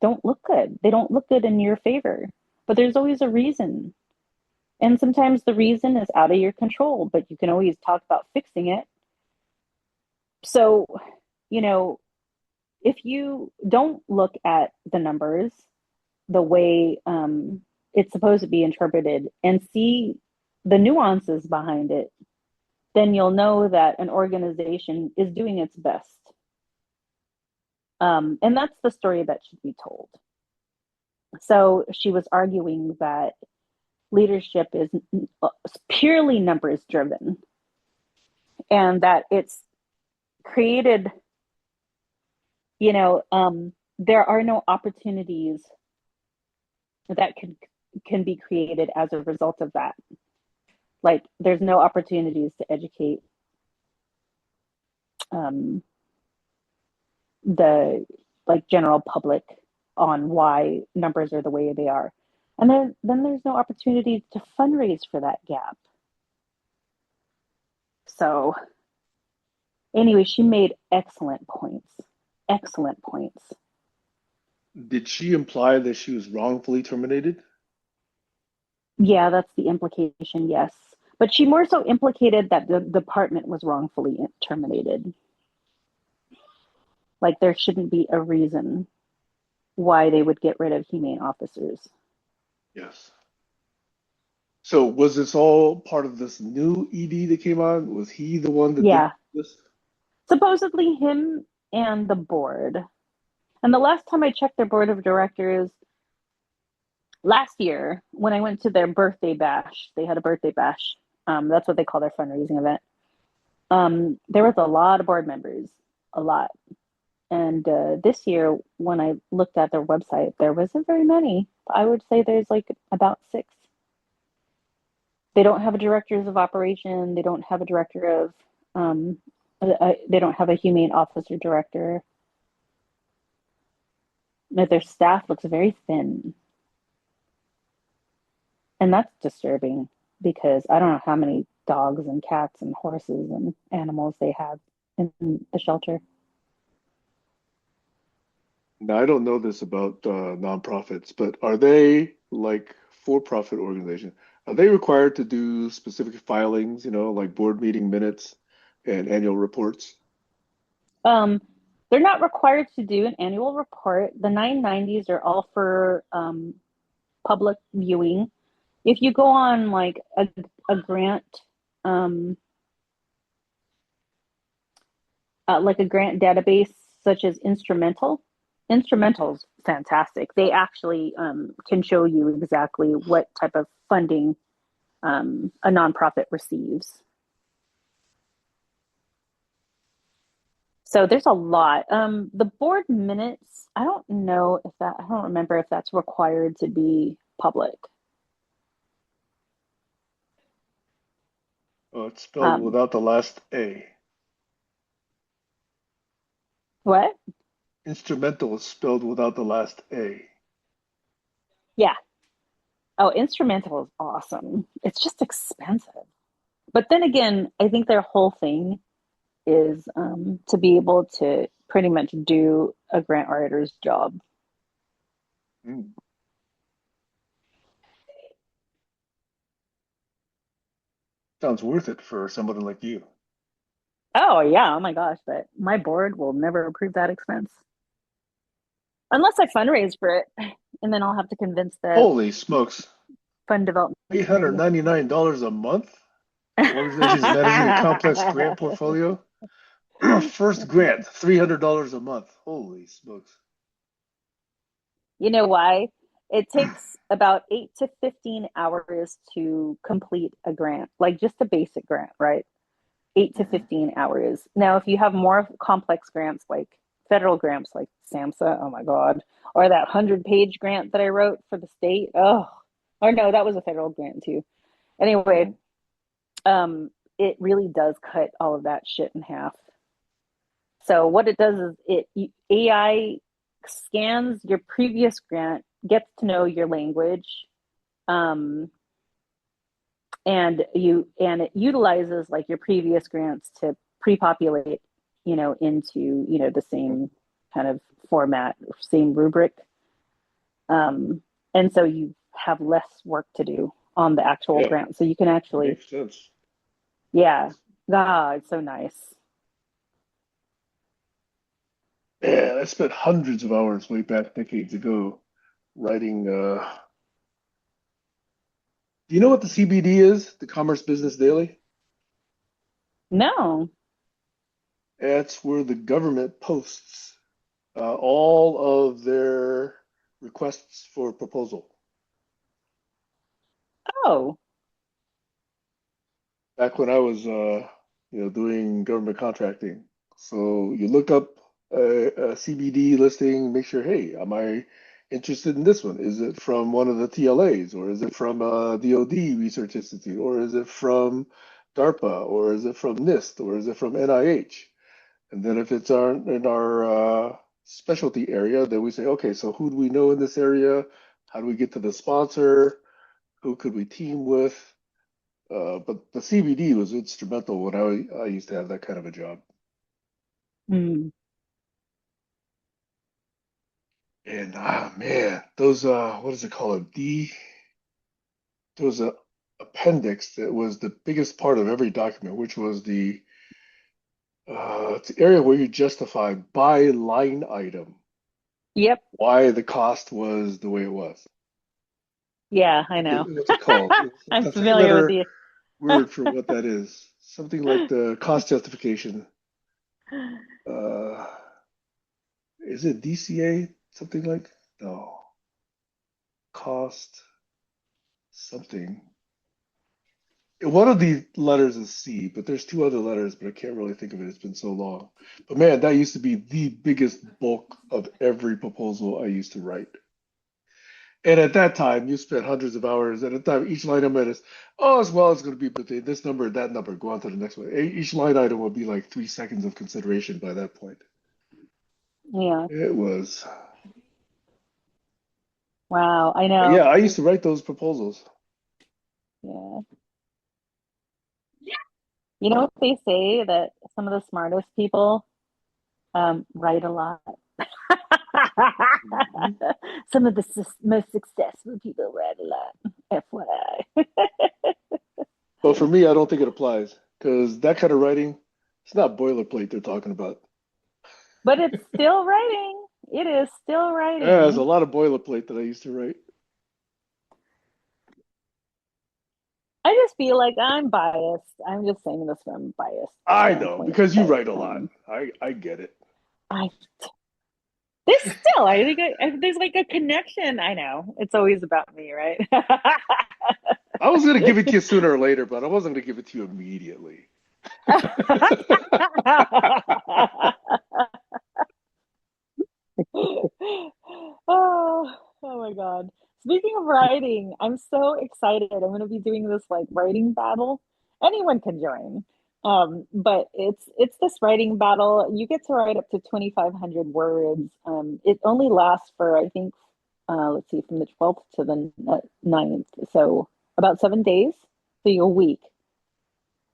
don't look good. They don't look good in your favor, but there's always a reason. And sometimes the reason is out of your control, but you can always talk about fixing it. So, you know, if you don't look at the numbers the way it's supposed to be interpreted and see the nuances behind it, then you'll know that an organization is doing its best. And that's the story that should be told. So she was arguing that leadership is purely numbers driven and that it's created, there are no opportunities that can be created as a result of that. Like there's no opportunities to educate the general public on why numbers are the way they are. And then there's no opportunity to fundraise for that gap. So anyway, she made excellent points. Excellent points. Did she imply that she was wrongfully terminated? Yeah, that's the implication, yes. But she more so implicated that the department was wrongfully terminated. Like there shouldn't be a reason why they would get rid of humane officers. Yes. So was this all part of this new ED that came on? Was he the one that did Yeah, this? supposedly him and the board. And the last time I checked their board of directors, last year, when I went to their birthday bash, they had a birthday bash. That's what they call their fundraising event. There was a lot of board members, a lot. And this year, when I looked at their website, there wasn't very many. I would say there's like about 6. They don't have a directors of operation. They don't have a director of, they don't have a humane officer director. Their staff looks very thin. And that's disturbing because I don't know how many dogs and cats and horses and animals they have in the shelter. Now, I don't know this about nonprofits, but are they like for-profit organizations? Are they required to do specific filings, like board meeting minutes and annual reports? Um, they're not required to do an annual report. The 990s are all for public viewing. If you go on like a grant, um, like a grant database such as Instrumental's fantastic. They actually can show you exactly what type of funding a nonprofit receives. So there's a lot. The board minutes, I don't remember if that's required to be public. Oh, it's spelled without the last A. What? Instrumental is spelled without the last A. Yeah. Oh, Instrumental is awesome. It's just expensive. But then again, I think their whole thing is to be able to pretty much do a grant writer's job. Mm. Sounds worth it for somebody like you. Oh yeah, oh my gosh, but my board will never approve that expense. Unless I fundraise for it, and then I'll have to convince the Holy smokes. fund development committee. $899 a month? The organization is managing a complex grant portfolio. First grant, $300 a month. Holy smokes. You know why? It takes about 8 to 15 hours to complete a grant, like just a basic grant, right? 8 to 15 hours. Now, if you have more complex grants, like federal grants, like SAMHSA, oh my God, or that 100-page grant that I wrote for the state, or no, that was a federal grant too. Anyway, it really does cut all of that shit in half. So what it does is AI scans your previous grant, gets to know your language, um, and it utilizes like your previous grants to pre-populate, into the same kind of format, same rubric, and so you have less work to do on the actual Yeah, grant, so you can actually, makes sense. yeah, it's so nice. Man, I spent hundreds of hours way back decades ago writing. Do you know what the CBD is? The Commerce Business Daily? No. That's where the government posts all of their requests for proposal. Oh. Back when I was, doing government contracting. So you look up a CBD listing, make sure, hey, am I interested in this one? Is it from one of the TLAs, or is it from DoD Research Institute, or is it from DARPA, or is it from NIST, or is it from NIH? And then if it's in our specialty area, then we say, okay, so who do we know in this area? How do we get to the sponsor? Who could we team with? But the CBD was instrumental when I used to have that kind of a job. Mm. And man, those what is it called? There was a appendix that was the biggest part of every document, which was it's the area where you justify by line item Yep. why the cost was the way it was. Yeah, I know. What's it called? I'm A familiar with three-letter the word for what that is. Something like the cost justification. Uh, is it DCA? Something like no cost something. One of the letters is C, but there's two other letters, but I can't really think of it. It's been so long. But man, that used to be the biggest bulk of every proposal I used to write. And at that time, you spent hundreds of hours. And at the time, each line item is, oh, as well, it's going to be between this number and that number. Go on to the next one. Each line item would be like 3 seconds of consideration by that point. Yeah. It was, Wow, I but know. yeah, I used to write those proposals. Yeah. You know what they say that some of the smartest people write a lot. Mhm. Some of the most successful people write a lot. FYI. But for me, I don't think it applies because that kind of writing, it's not boilerplate they're talking about. But it's still writing. It is still Yeah, there's a writing. lot of boilerplate that I used to write. I just feel like I'm biased. I'm just saying this from a biased I know standpoint. because you But write a lot. I get it. I there's still, I think there's like a connection. I know it's always about me, right? I was gonna give it to you sooner or later, but I wasn't gonna give it to you immediately. Oh, oh my God. Speaking of writing, I'm so excited. I'm going to be doing this like writing battle. Anyone can join. But it's this writing battle. You get to write up to 2,500 words. It only lasts for I think let's see, from the 12th to the 9th. So about 7 days, so a week.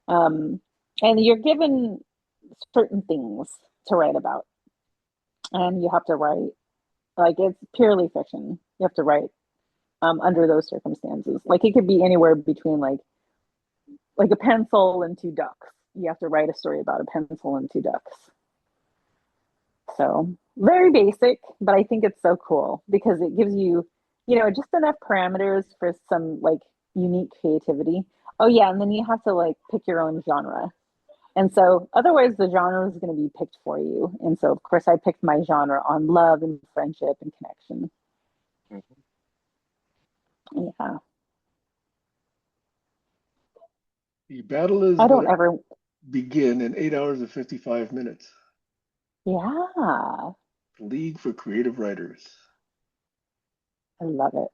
Um, and you're given certain things to write about, and you have to write like it's purely fiction. You have to write under those circumstances. Like it could be anywhere between like a pencil and two ducks. You have to write a story about a pencil and two ducks. So very basic, but I think it's so cool because it gives you, just enough parameters for some like unique creativity. Oh yeah, and then you have to like pick your own genre. And so otherwise the genre is going to be picked for you. And so of course I picked my genre on love and friendship and connection. Yeah. The battle is I don't gonna ever, begin in 8 hours and 55 minutes. yeah, League for Creative Writers. I love it.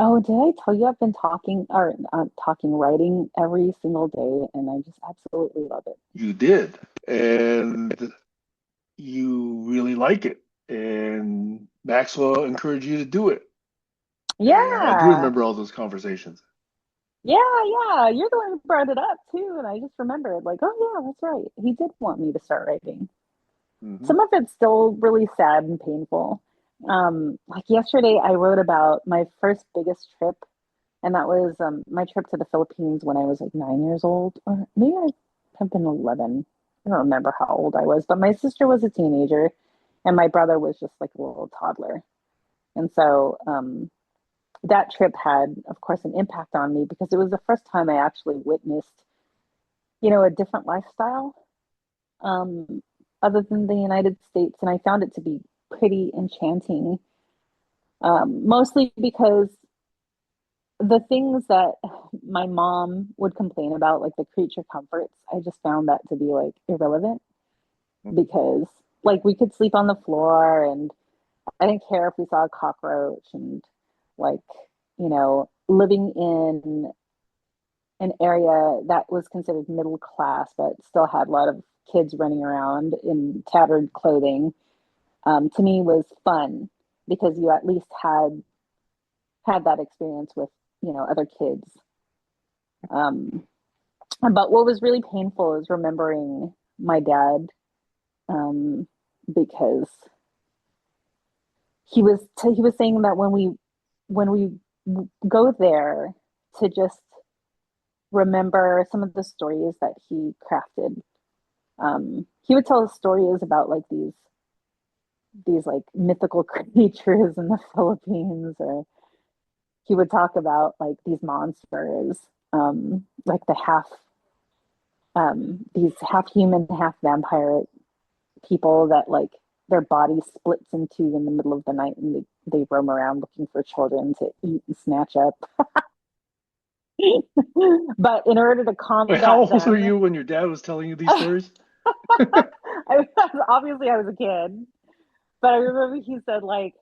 Oh, did I tell you I've been writing every single day, and I just absolutely love it. You did, and you really like it. And Maxwell encouraged you to do it. And I do Yeah, remember all those conversations. yeah, yeah. You're the one who brought it up too, and I just remembered, like, oh yeah, that's right. He did want me to start writing. Hmm. Some of it's still really sad and painful. Like yesterday, I wrote about my first biggest trip, and that was my trip to the Philippines when I was like 9 years old, or maybe I have been 11. I don't remember how old I was, but my sister was a teenager, and my brother was just like a little toddler. And so that trip had, of course, an impact on me because it was the first time I actually witnessed, a different lifestyle um, other than the United States. And I found it to be pretty enchanting, mostly because the things that my mom would complain about, like the creature comforts, I just found that to be like irrelevant because like we could sleep on the floor and I didn't care if we saw a cockroach and like, living in an area that was considered middle class but still had a lot of kids running around in tattered clothing, to me was fun because you at least had that experience with, other kids. Um, but what was really painful is remembering my dad, um, because he was saying that when we go there to just remember some of the stories that he crafted. He would tell us stories about like these like mythical creatures in the Philippines, or he would talk about like these monsters, like these half human, half vampire people that like their body splits in two in the middle of the night and they roam around looking for children to eat and snatch up. But in order to Wait, how combat old were them, you when your dad was telling you these stories? obviously I was a kid, but I remember he said like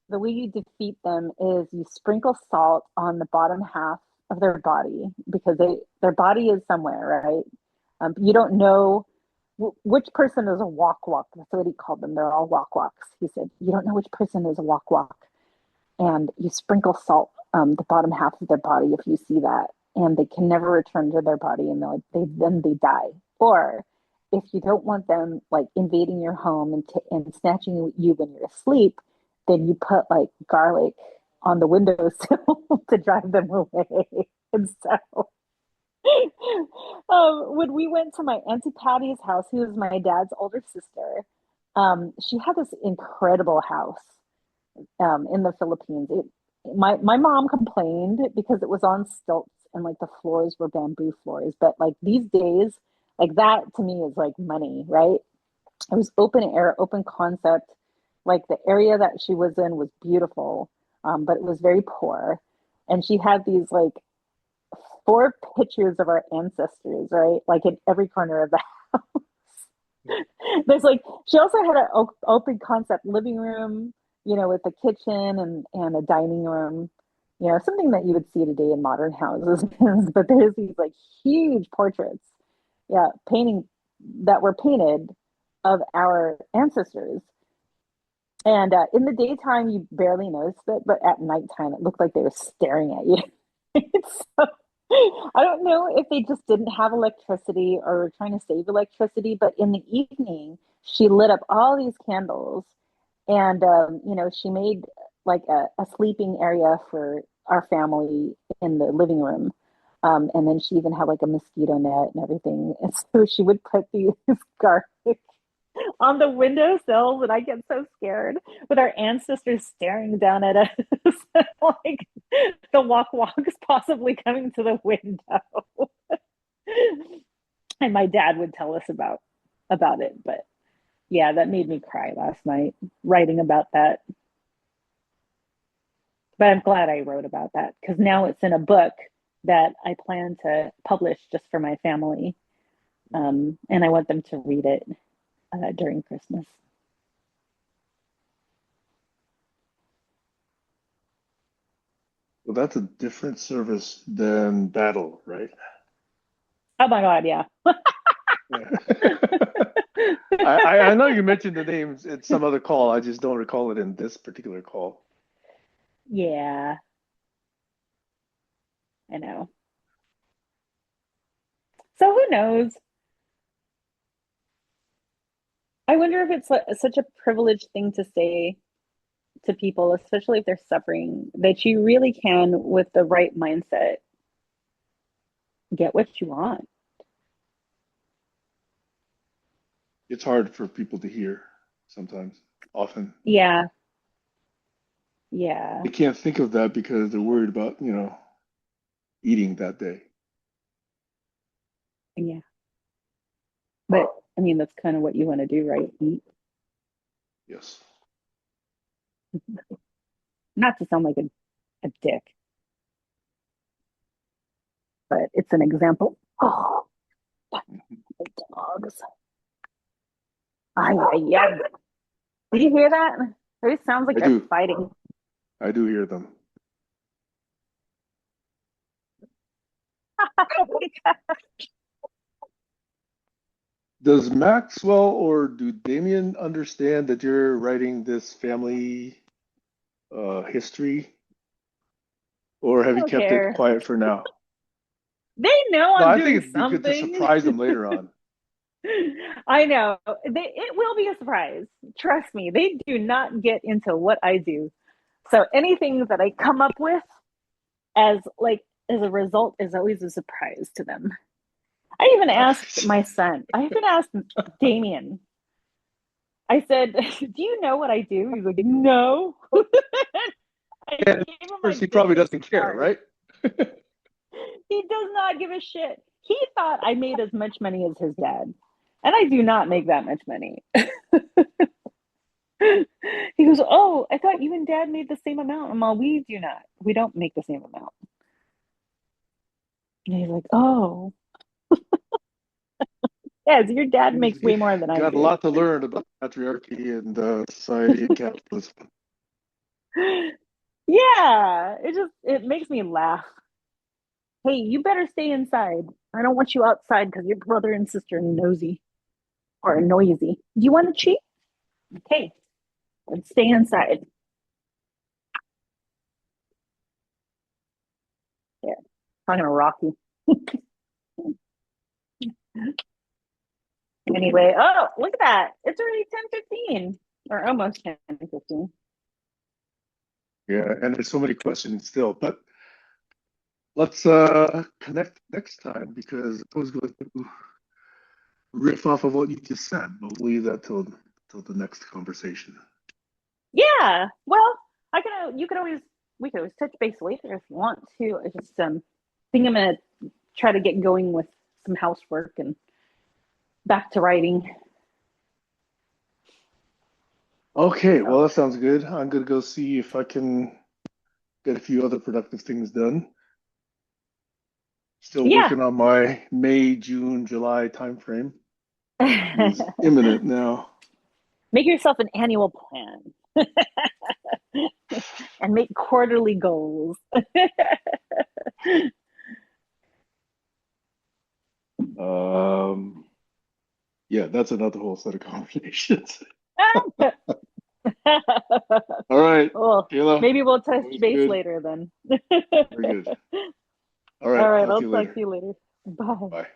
the way you defeat them is you sprinkle salt on the bottom half of their body because their body is somewhere, right? You don't know which person is a walk walk. That's what he called them. They're all walk walks. He said you don't know which person is a walk walk, and you sprinkle salt the bottom half of their body if you see that, and they can never return to their body, and they die. Or if you don't want them like invading your home and snatching you when you're asleep, then you put like garlic on the windowsill to drive them away. And so when we went to my Auntie Patty's house, who is my dad's older sister, she had this incredible house in the Philippines. My mom complained because it was on stilts and like the floors were bamboo floors. But like these days, like that to me is like money, right? It was open air, open concept. Like the area that she was in was beautiful, but it was very poor. And she had these like four pictures of our ancestors, right? Like in every corner of the there's like she also had an open concept living room, with a kitchen and a dining room, something that you would see today in modern houses. But there's these like huge portraits, yeah, painting that were painted of our ancestors. And in the daytime, you barely noticed it, but at nighttime, it looked like they were staring at you. So, I don't know if they just didn't have electricity or were trying to save electricity, but in the evening, she lit up all these candles and, she made like a sleeping area for our family in the living room. And then she even had like a mosquito net and everything. And so she would put these garlic on the windowsills, and I get so scared with our ancestors staring down at us, like the walk walks possibly coming to the window. And my dad would tell us about it, but yeah, that made me cry last night writing about that. But I'm glad I wrote about that because now it's in a book that I plan to publish just for my family, and I want them to read it during Christmas. Well, that's a different service than Battle, right? Oh my God, yeah. Yeah. I know you mentioned the names in some other call. I just don't recall it in this particular call. Yeah, I know. So who knows? I wonder if it's such a privileged thing to say to people, especially if they're suffering, that you really can, with the right mindset, get what you want. It's hard for people to hear sometimes, often. Yeah, yeah, They can't think of that because they're worried about, eating that day. yeah. But I mean, that's kind of what you want to do, right? Eat. Yes. Not to sound like a dick, but it's an example. Oh, the dogs. Ay, ay, ay. Did you hear that? It sounds like I they're do. fighting. I do hear them. Does Maxwell or do Damien understand that you're writing this family history, or have I you don't kept it care. quiet for now? They know No, I'm I think doing it'd be good to something. surprise them later on. I know. It will be a surprise. Trust me. They do not get into what I do. So anything that I come up with as a result is always a surprise to them. I even asked my son. I even asked Damien. I said, "Do you know what I do?" He's like, "No." I And gave him my first, he probably business doesn't care, card. right? He does not give a shit. He thought I made as much money as his dad. And I do not make that much money. He goes, "Oh, I thought you and dad made the same amount." And we do not. We don't make the same amount. And he's like, "Oh, yeah, your dad He's makes way more than I got a do." lot to learn about patriarchy and society and capitalism. Yeah, it makes me laugh. Hey, you better stay inside. I don't want you outside because your brother and sister are nosy or noisy. Do you want to cheat? Okay, let's stay inside. Yeah, talking to Rocky. Anyway, oh, look at that. It's already 10:15 or almost 10:15. Yeah, and there's so many questions still, but let's connect next time because I was going to riff off of what you just said. We'll leave that till the next conversation. Yeah. Well, you could always we could always touch base later if you want to. I just think I'm gonna try to get going with some housework and back to writing. Okay, So well, that sounds good. I'm gonna go see if I can get a few other productive things done. Still yeah. working on my May, June, July timeframe. It is imminent now. Make yourself an annual plan and make quarterly goals. Um, yeah, that's another whole set of conversations. All right, Well, Kayla, maybe we'll touch always base good. later then. Very good. All All right, right, talk I'll to you talk later. to you later. Bye. Bye.